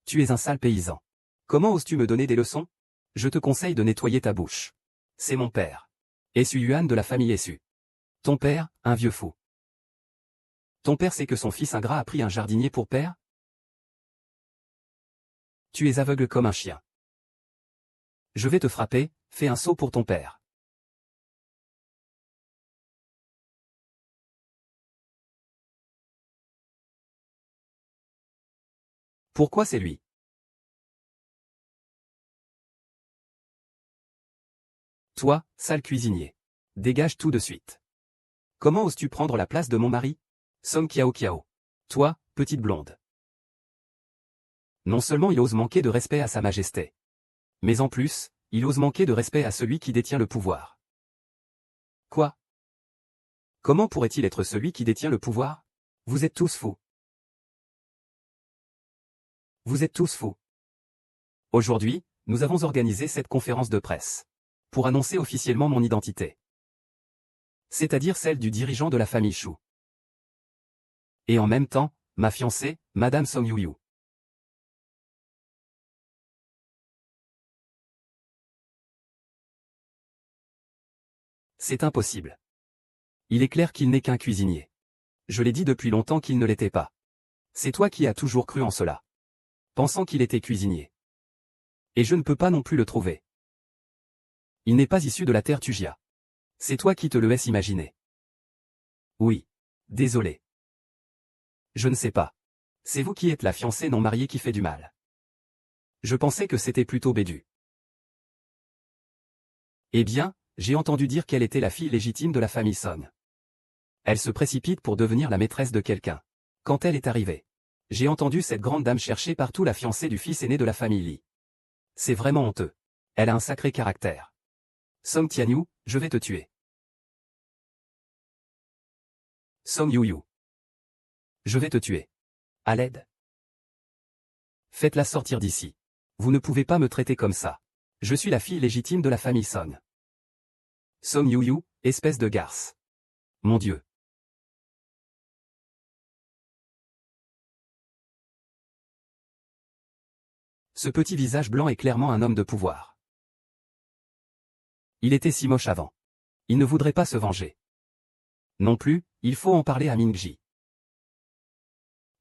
Tu es un sale paysan. Comment oses-tu me donner des leçons? Je te conseille de nettoyer ta bouche. C'est mon père. Essu Yuan de la famille Essu. Ton père, un vieux fou. Ton père sait que son fils ingrat a pris un jardinier pour père? Tu es aveugle comme un chien. Je vais te frapper, fais un saut pour ton père. Pourquoi c'est lui? Toi, sale cuisinier. Dégage tout de suite. Comment oses-tu prendre la place de mon mari? Song Kiao Kiao. Toi, petite blonde. Non seulement il ose manquer de respect à sa majesté, mais en plus, il ose manquer de respect à celui qui détient le pouvoir. Quoi? Comment pourrait-il être celui qui détient le pouvoir? Vous êtes tous fous. Vous êtes tous fous. Aujourd'hui, nous avons organisé cette conférence de presse pour annoncer officiellement mon identité. C'est-à-dire celle du dirigeant de la famille Shu. Et en même temps, ma fiancée, Madame Song Yuyu. C'est impossible. Il est clair qu'il n'est qu'un cuisinier. Je l'ai dit depuis longtemps qu'il ne l'était pas. C'est toi qui as toujours cru en cela, pensant qu'il était cuisinier. Et je ne peux pas non plus le trouver. Il n'est pas issu de la terre Tugia. C'est toi qui te le laisses imaginer. Oui. Désolé. Je ne sais pas. C'est vous qui êtes la fiancée non mariée qui fait du mal. Je pensais que c'était plutôt Bédu. Eh bien, j'ai entendu dire qu'elle était la fille légitime de la famille Song. Elle se précipite pour devenir la maîtresse de quelqu'un. Quand elle est arrivée, j'ai entendu cette grande dame chercher partout la fiancée du fils aîné de la famille Li. C'est vraiment honteux. Elle a un sacré caractère. Song Tianyu, je vais te tuer. Song Yuyu. Je vais te tuer. À l'aide. Faites-la sortir d'ici. Vous ne pouvez pas me traiter comme ça. Je suis la fille légitime de la famille Song. Song Yuyu, espèce de garce. Mon Dieu. Ce petit visage blanc est clairement un homme de pouvoir. Il était si moche avant. Il ne voudrait pas se venger. Non plus, il faut en parler à Mingji.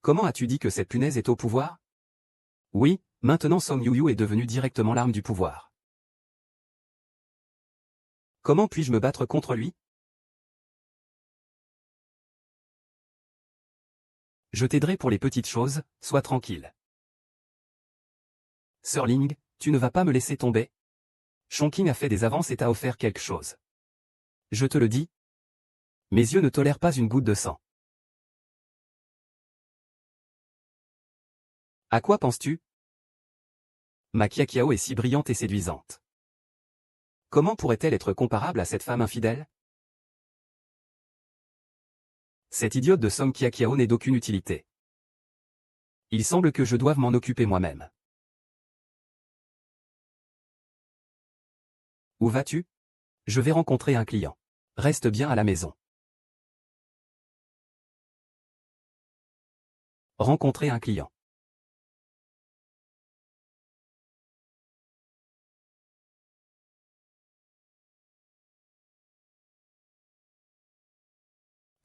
Comment as-tu dit que cette punaise est au pouvoir? Oui, maintenant Song Yuyu est devenu directement l'arme du pouvoir. Comment puis-je me battre contre lui? Je t'aiderai pour les petites choses, sois tranquille. Sir Ling, tu ne vas pas me laisser tomber? Chongqing a fait des avances et t'a offert quelque chose. Je te le dis. Mes yeux ne tolèrent pas une goutte de sang. À quoi penses-tu? Ma Kiakiao est si brillante et séduisante. Comment pourrait-elle être comparable à cette femme infidèle? Cette idiote de Song Kiakiao n'est d'aucune utilité. Il semble que je doive m'en occuper moi-même. Où vas-tu? Je vais rencontrer un client. Reste bien à la maison. Rencontrer un client.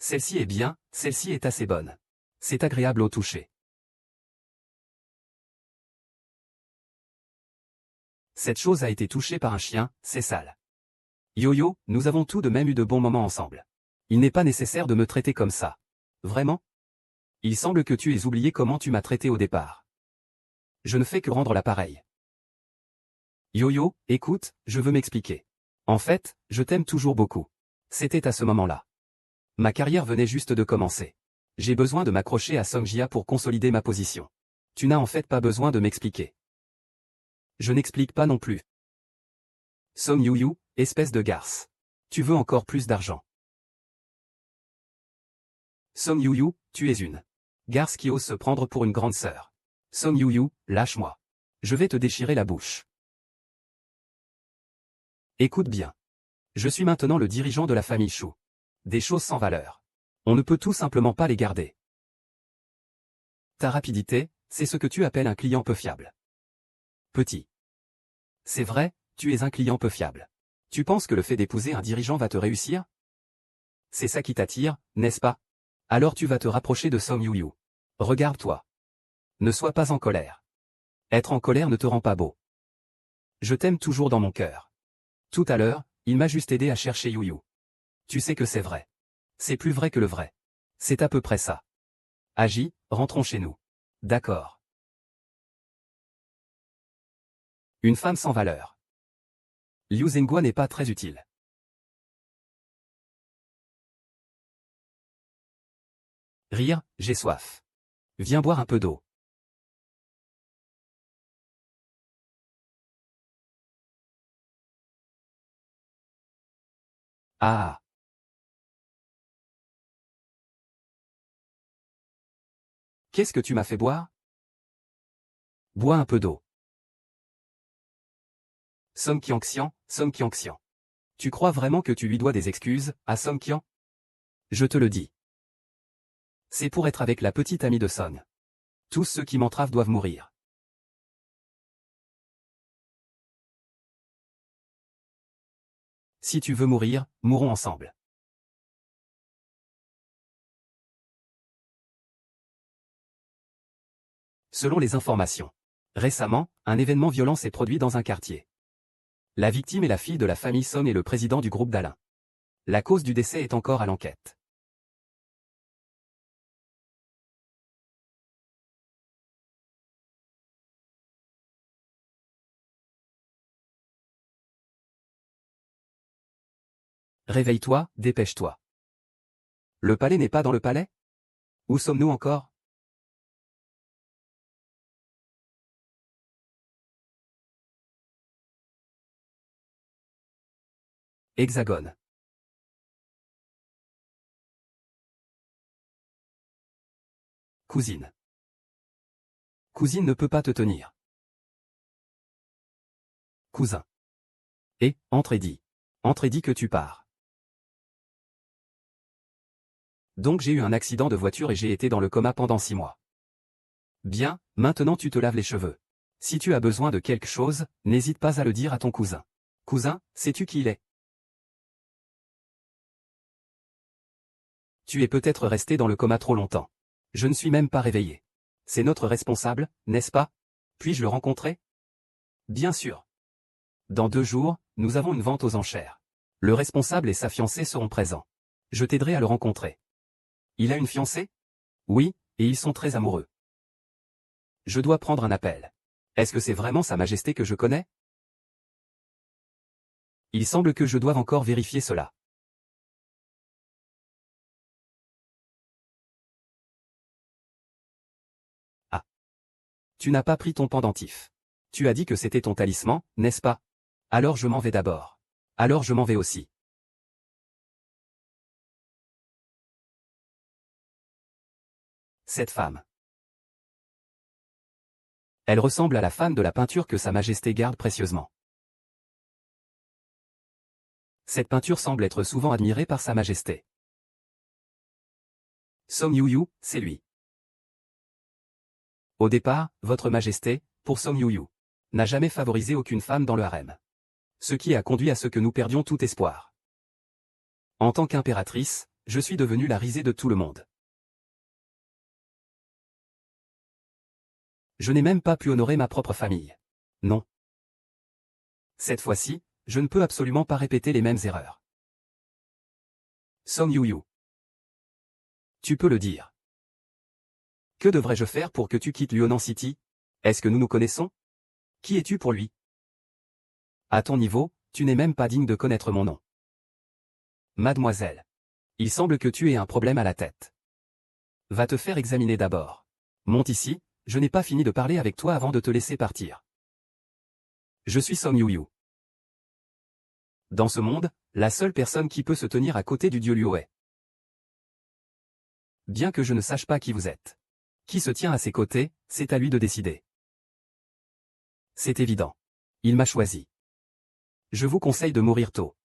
Celle-ci est bien, celle-ci est assez bonne. C'est agréable au toucher. Cette chose a été touchée par un chien, c'est sale. Yo-yo, nous avons tout de même eu de bons moments ensemble. Il n'est pas nécessaire de me traiter comme ça. Vraiment? Il semble que tu aies oublié comment tu m'as traité au départ. Je ne fais que rendre l'appareil. Yo-yo, écoute, je veux m'expliquer. En fait, je t'aime toujours beaucoup. C'était à ce moment-là. Ma carrière venait juste de commencer. J'ai besoin de m'accrocher à Songjia pour consolider ma position. Tu n'as en fait pas besoin de m'expliquer. Je n'explique pas non plus. Song Yuyu, espèce de garce. Tu veux encore plus d'argent. Song Yuyu, tu es une garce qui ose se prendre pour une grande sœur. Song Yuyu, lâche-moi. Je vais te déchirer la bouche. Écoute bien. Je suis maintenant le dirigeant de la famille Shu. Des choses sans valeur. On ne peut tout simplement pas les garder. Ta rapidité, c'est ce que tu appelles un client peu fiable. Petit. C'est vrai, tu es un client peu fiable. Tu penses que le fait d'épouser un dirigeant va te réussir? C'est ça qui t'attire, n'est-ce pas? Alors tu vas te rapprocher de Song Yuyu. Regarde-toi. Ne sois pas en colère. Être en colère ne te rend pas beau. Je t'aime toujours dans mon cœur. Tout à l'heure, il m'a juste aidé à chercher Yuyu. Tu sais que c'est vrai. C'est plus vrai que le vrai. C'est à peu près ça. Agis, rentrons chez nous. D'accord. Une femme sans valeur. Liu Zhenghua n'est pas très utile. Rire, j'ai soif. Viens boire un peu d'eau. Ah. Qu'est-ce que tu m'as fait boire? Bois un peu d'eau. Song Qianxian, Song Qianxian. Tu crois vraiment que tu lui dois des excuses, à Song Qian? Je te le dis. C'est pour être avec la petite amie de Song. Tous ceux qui m'entravent doivent mourir. Si tu veux mourir, mourons ensemble. Selon les informations. Récemment, un événement violent s'est produit dans un quartier. La victime est la fille de la famille Song et le président du groupe d'Alain. La cause du décès est encore à l'enquête. Réveille-toi, dépêche-toi. Le palais n'est pas dans le palais? Où sommes-nous encore? Hexagone. Cousine. Cousine ne peut pas te tenir. Cousin. Entre et dis. Entre et dis que tu pars. Donc j'ai eu un accident de voiture et j'ai été dans le coma pendant 6 mois. Bien, maintenant tu te laves les cheveux. Si tu as besoin de quelque chose, n'hésite pas à le dire à ton cousin. Cousin, sais-tu qui il est? Tu es peut-être resté dans le coma trop longtemps. Je ne suis même pas réveillé. C'est notre responsable, n'est-ce pas? Puis-je le rencontrer? Bien sûr. Dans 2 jours, nous avons une vente aux enchères. Le responsable et sa fiancée seront présents. Je t'aiderai à le rencontrer. Il a une fiancée? Oui, et ils sont très amoureux. Je dois prendre un appel. Est-ce que c'est vraiment Sa Majesté que je connais? Il semble que je doive encore vérifier cela. Ah. Tu n'as pas pris ton pendentif. Tu as dit que c'était ton talisman, n'est-ce pas? Alors je m'en vais d'abord. Alors je m'en vais aussi. Cette femme. Elle ressemble à la femme de la peinture que Sa Majesté garde précieusement. Cette peinture semble être souvent admirée par Sa Majesté. Song Yuyu, c'est lui. Au départ, Votre Majesté, pour Song Yuyu, n'a jamais favorisé aucune femme dans le harem. Ce qui a conduit à ce que nous perdions tout espoir. En tant qu'impératrice, je suis devenue la risée de tout le monde. Je n'ai même pas pu honorer ma propre famille. Non. Cette fois-ci, je ne peux absolument pas répéter les mêmes erreurs. Song Yuyu. Tu peux le dire. Que devrais-je faire pour que tu quittes Luonan City? Est-ce que nous nous connaissons? Qui es-tu pour lui? À ton niveau, tu n'es même pas digne de connaître mon nom. Mademoiselle. Il semble que tu aies un problème à la tête. Va te faire examiner d'abord. Monte ici, je n'ai pas fini de parler avec toi avant de te laisser partir. Je suis Song Yuyu. Dans ce monde, la seule personne qui peut se tenir à côté du dieu Luo est. Bien que je ne sache pas qui vous êtes. Qui se tient à ses côtés, c'est à lui de décider. C'est évident. Il m'a choisi. Je vous conseille de mourir tôt.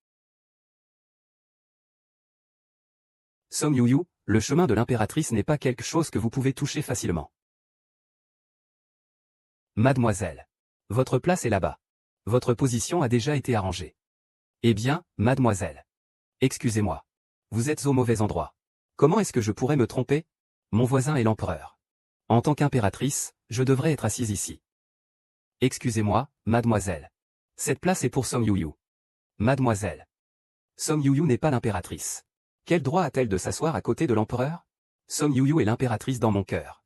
Song Yuyu, le chemin de l'impératrice n'est pas quelque chose que vous pouvez toucher facilement. Mademoiselle. Votre place est là-bas. Votre position a déjà été arrangée. Eh bien, mademoiselle. Excusez-moi. Vous êtes au mauvais endroit. Comment est-ce que je pourrais me tromper? Mon voisin est l'empereur. En tant qu'impératrice, je devrais être assise ici. Excusez-moi, mademoiselle. Cette place est pour Song Yuyu. Mademoiselle. Song Yuyu n'est pas l'impératrice. Quel droit a-t-elle de s'asseoir à côté de l'empereur? Song Yuyu est l'impératrice dans mon cœur.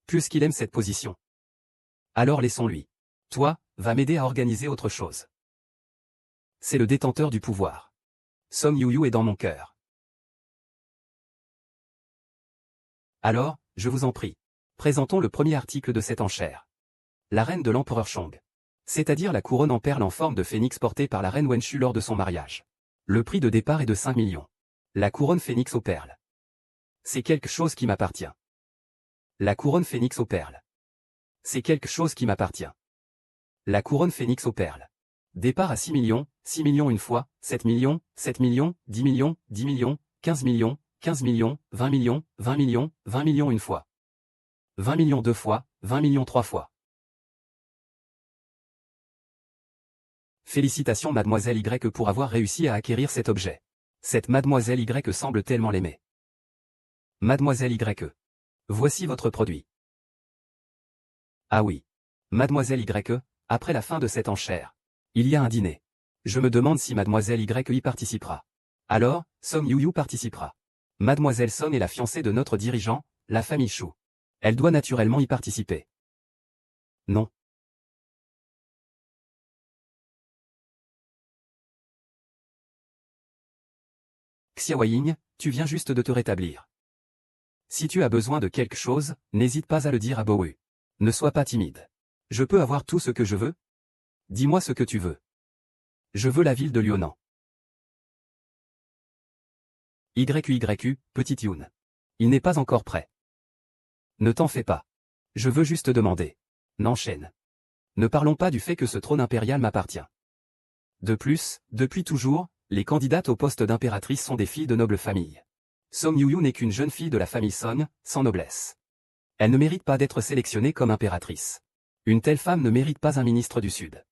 Puisqu'il aime cette position. Alors laissons-lui. Toi, va m'aider à organiser autre chose. C'est le détenteur du pouvoir. Song Yuyu est dans mon cœur. Alors, je vous en prie. Présentons le premier article de cette enchère. La reine de l'empereur Chong. C'est-à-dire la couronne en perles en forme de phénix portée par la reine Wenshu lors de son mariage. Le prix de départ est de 5 millions. La couronne phénix aux perles. C'est quelque chose qui m'appartient. La couronne phénix aux perles. C'est quelque chose qui m'appartient. La couronne phénix aux perles. Départ à 6 millions une fois, 7 millions, 7 millions, 10 millions, 10 millions, 15 millions, 15 millions, 20 millions, 20 millions, 20 millions une fois. 20 millions deux fois, 20 millions trois fois. Félicitations mademoiselle Y pour avoir réussi à acquérir cet objet. Cette mademoiselle Y semble tellement l'aimer. Mademoiselle Y. Voici votre produit. Ah oui. Mademoiselle Y, après la fin de cette enchère, il y a un dîner. Je me demande si mademoiselle Y y participera. Alors, Song Yuyu participera. Mademoiselle Song est la fiancée de notre dirigeant, la famille Shu. Elle doit naturellement y participer. Non. Xiaoying, tu viens juste de te rétablir. Si tu as besoin de quelque chose, n'hésite pas à le dire à Bowu. Ne sois pas timide. Je peux avoir tout ce que je veux? Dis-moi ce que tu veux. Je veux la ville de Liunan. YQYQ, petite Yoon. Il n'est pas encore prêt. Ne t'en fais pas. Je veux juste demander. N'enchaîne. Ne parlons pas du fait que ce trône impérial m'appartient. De plus, depuis toujours, les candidates au poste d'impératrice sont des filles de noble famille. Song Yuyu n'est qu'une jeune fille de la famille Song, sans noblesse. Elle ne mérite pas d'être sélectionnée comme impératrice. Une telle femme ne mérite pas un ministre du Sud.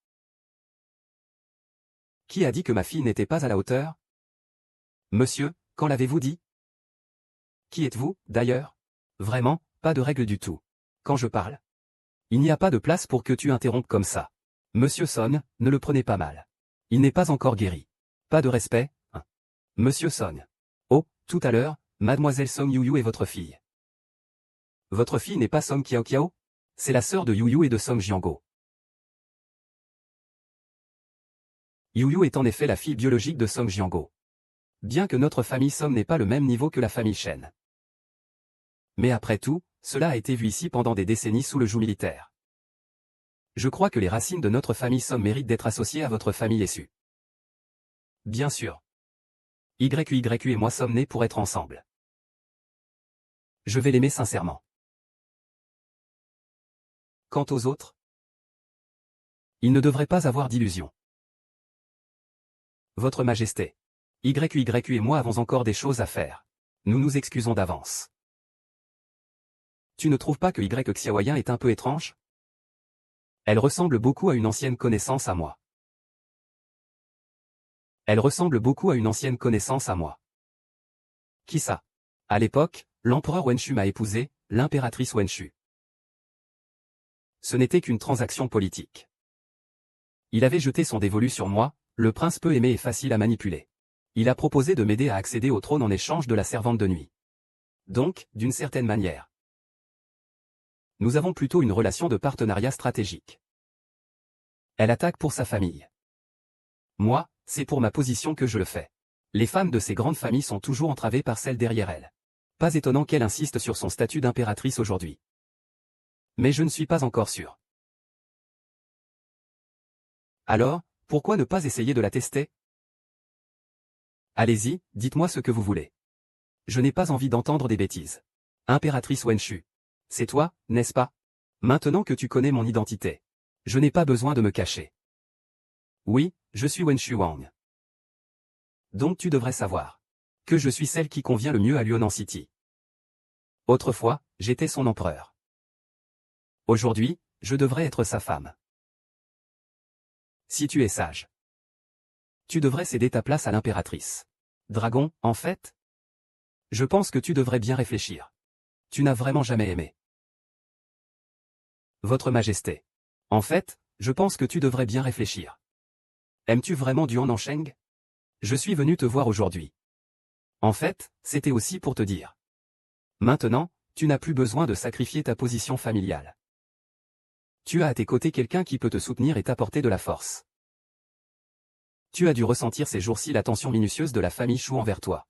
Qui a dit que ma fille n'était pas à la hauteur? Monsieur, quand l'avez-vous dit? Qui êtes-vous, d'ailleurs? Vraiment, pas de règle du tout. Quand je parle, il n'y a pas de place pour que tu interrompes comme ça. Monsieur Song, ne le prenez pas mal. Il n'est pas encore guéri. Pas de respect, hein. Monsieur Song. Oh, tout à l'heure, mademoiselle Song Yuyu est votre fille. Votre fille n'est pas Song Kiao Kiao? C'est la sœur de Yuyu et de Song Jiango. Yuyu est en effet la fille biologique de Song Jiango. Bien que notre famille Song n'ait pas le même niveau que la famille Shen. Mais après tout, cela a été vu ici pendant des décennies sous le joug militaire. Je crois que les racines de notre famille Song méritent d'être associées à votre famille issue. Bien sûr. YQYQ et moi sommes nés pour être ensemble. Je vais l'aimer sincèrement. Quant aux autres, ils ne devraient pas avoir d'illusions. Votre Majesté. YQYQ et moi avons encore des choses à faire. Nous nous excusons d'avance. Tu ne trouves pas que Y Xiaoyan est un peu étrange? Elle ressemble beaucoup à une ancienne connaissance à moi. Elle ressemble beaucoup à une ancienne connaissance à moi. Qui ça? À l'époque, l'empereur Wenshu m'a épousé, l'impératrice Wenshu. Ce n'était qu'une transaction politique. Il avait jeté son dévolu sur moi, le prince peu aimé et facile à manipuler. Il a proposé de m'aider à accéder au trône en échange de la servante de nuit. Donc, d'une certaine manière, nous avons plutôt une relation de partenariat stratégique. Elle attaque pour sa famille. Moi, c'est pour ma position que je le fais. Les femmes de ces grandes familles sont toujours entravées par celles derrière elles. Pas étonnant qu'elle insiste sur son statut d'impératrice aujourd'hui. Mais je ne suis pas encore sûr. Alors, pourquoi ne pas essayer de la tester? Allez-y, dites-moi ce que vous voulez. Je n'ai pas envie d'entendre des bêtises. Impératrice Wenshu. C'est toi, n'est-ce pas? Maintenant que tu connais mon identité. Je n'ai pas besoin de me cacher. Oui, je suis Wenshu Wang. Donc tu devrais savoir que je suis celle qui convient le mieux à Liunan City. Autrefois, j'étais son empereur. Aujourd'hui, je devrais être sa femme. Si tu es sage, tu devrais céder ta place à l'impératrice. Dragon, en fait? Je pense que tu devrais bien réfléchir. Tu n'as vraiment jamais aimé. Votre Majesté. En fait, je pense que tu devrais bien réfléchir. Aimes-tu vraiment du Hanansheng? Je suis venu te voir aujourd'hui. En fait, c'était aussi pour te dire. Maintenant, tu n'as plus besoin de sacrifier ta position familiale. Tu as à tes côtés quelqu'un qui peut te soutenir et t'apporter de la force. Tu as dû ressentir ces jours-ci l'attention minutieuse de la famille Chou envers toi.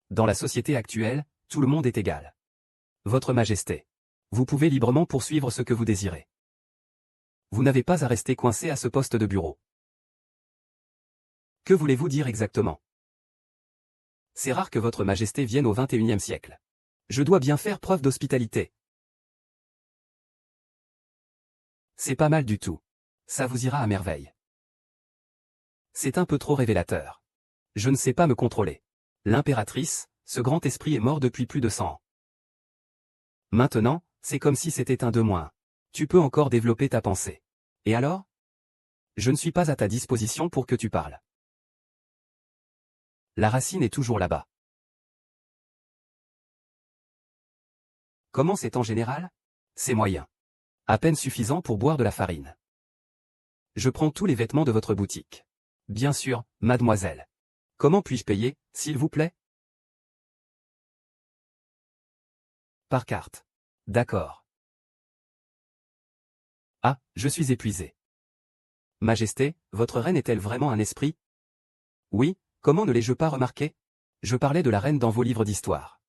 Dans la société actuelle, tout le monde est égal. Votre Majesté. Vous pouvez librement poursuivre ce que vous désirez. Vous n'avez pas à rester coincé à ce poste de bureau. Que voulez-vous dire exactement? C'est rare que votre Majesté vienne au XXIe siècle. Je dois bien faire preuve d'hospitalité. C'est pas mal du tout. Ça vous ira à merveille. C'est un peu trop révélateur. Je ne sais pas me contrôler. L'impératrice, ce grand esprit est mort depuis plus de 100 ans. Maintenant, c'est comme si c'était un de moins. Tu peux encore développer ta pensée. Et alors? Je ne suis pas à ta disposition pour que tu parles. La racine est toujours là-bas. Comment c'est en général? C'est moyen. À peine suffisant pour boire de la farine. Je prends tous les vêtements de votre boutique. Bien sûr, mademoiselle. Comment puis-je payer, s'il vous plaît? Par carte. D'accord. Ah, je suis épuisé. Majesté, votre reine est-elle vraiment un esprit? Oui, comment ne l'ai-je pas remarqué? Je parlais de la reine dans vos livres d'histoire.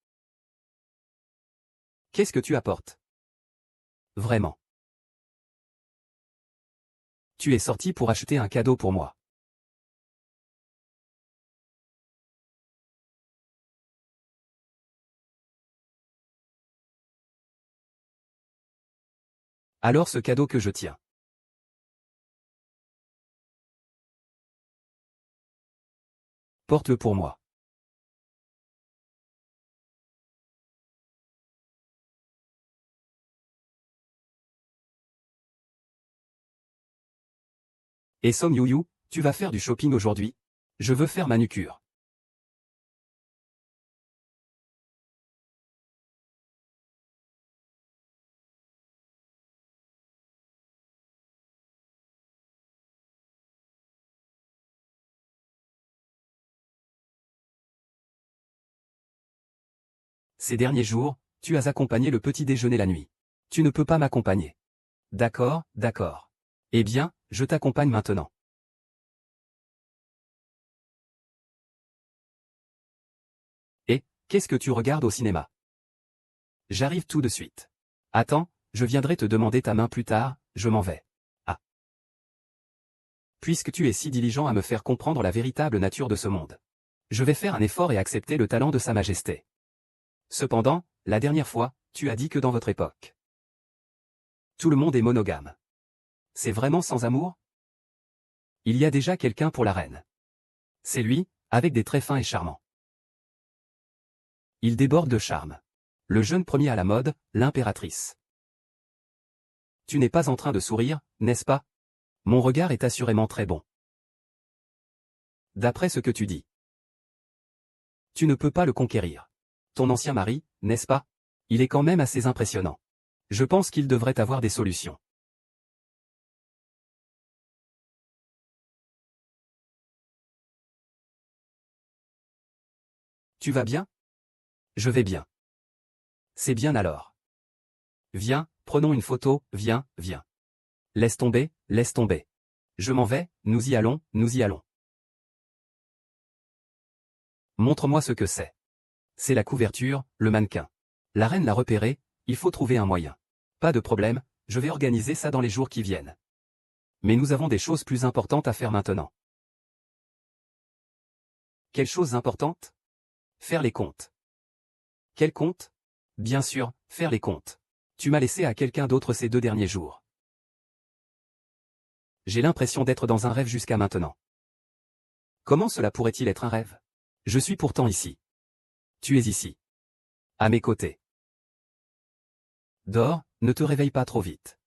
Qu'est-ce que tu apportes? Vraiment. Tu es sorti pour acheter un cadeau pour moi. Alors ce cadeau que je tiens. Porte-le pour moi. Et Song Yuyu, tu vas faire du shopping aujourd'hui? Je veux faire manucure. Ces derniers jours, tu as accompagné le petit déjeuner la nuit. Tu ne peux pas m'accompagner. D'accord, d'accord. Eh bien, je t'accompagne maintenant. Et, qu'est-ce que tu regardes au cinéma? J'arrive tout de suite. Attends, je viendrai te demander ta main plus tard, je m'en vais. Ah. Puisque tu es si diligent à me faire comprendre la véritable nature de ce monde. Je vais faire un effort et accepter le talent de Sa Majesté. Cependant, la dernière fois, tu as dit que dans votre époque, tout le monde est monogame. C'est vraiment sans amour? Il y a déjà quelqu'un pour la reine. C'est lui, avec des traits fins et charmants. Il déborde de charme. Le jeune premier à la mode, l'impératrice. Tu n'es pas en train de sourire, n'est-ce pas? Mon regard est assurément très bon. D'après ce que tu dis. Tu ne peux pas le conquérir. Ton ancien mari, n'est-ce pas? Il est quand même assez impressionnant. Je pense qu'il devrait avoir des solutions. Tu vas bien? Je vais bien. C'est bien alors. Viens, prenons une photo, viens, viens. Laisse tomber, laisse tomber. Je m'en vais, nous y allons, nous y allons. Montre-moi ce que c'est. C'est la couverture, le mannequin. La reine l'a repéré, il faut trouver un moyen. Pas de problème, je vais organiser ça dans les jours qui viennent. Mais nous avons des choses plus importantes à faire maintenant. Quelles choses importantes? Faire les comptes. Quels comptes? Bien sûr, faire les comptes. Tu m'as laissé à quelqu'un d'autre ces 2 derniers jours. J'ai l'impression d'être dans un rêve jusqu'à maintenant. Comment cela pourrait-il être un rêve? Je suis pourtant ici. Tu es ici. À mes côtés. Dors, ne te réveille pas trop vite.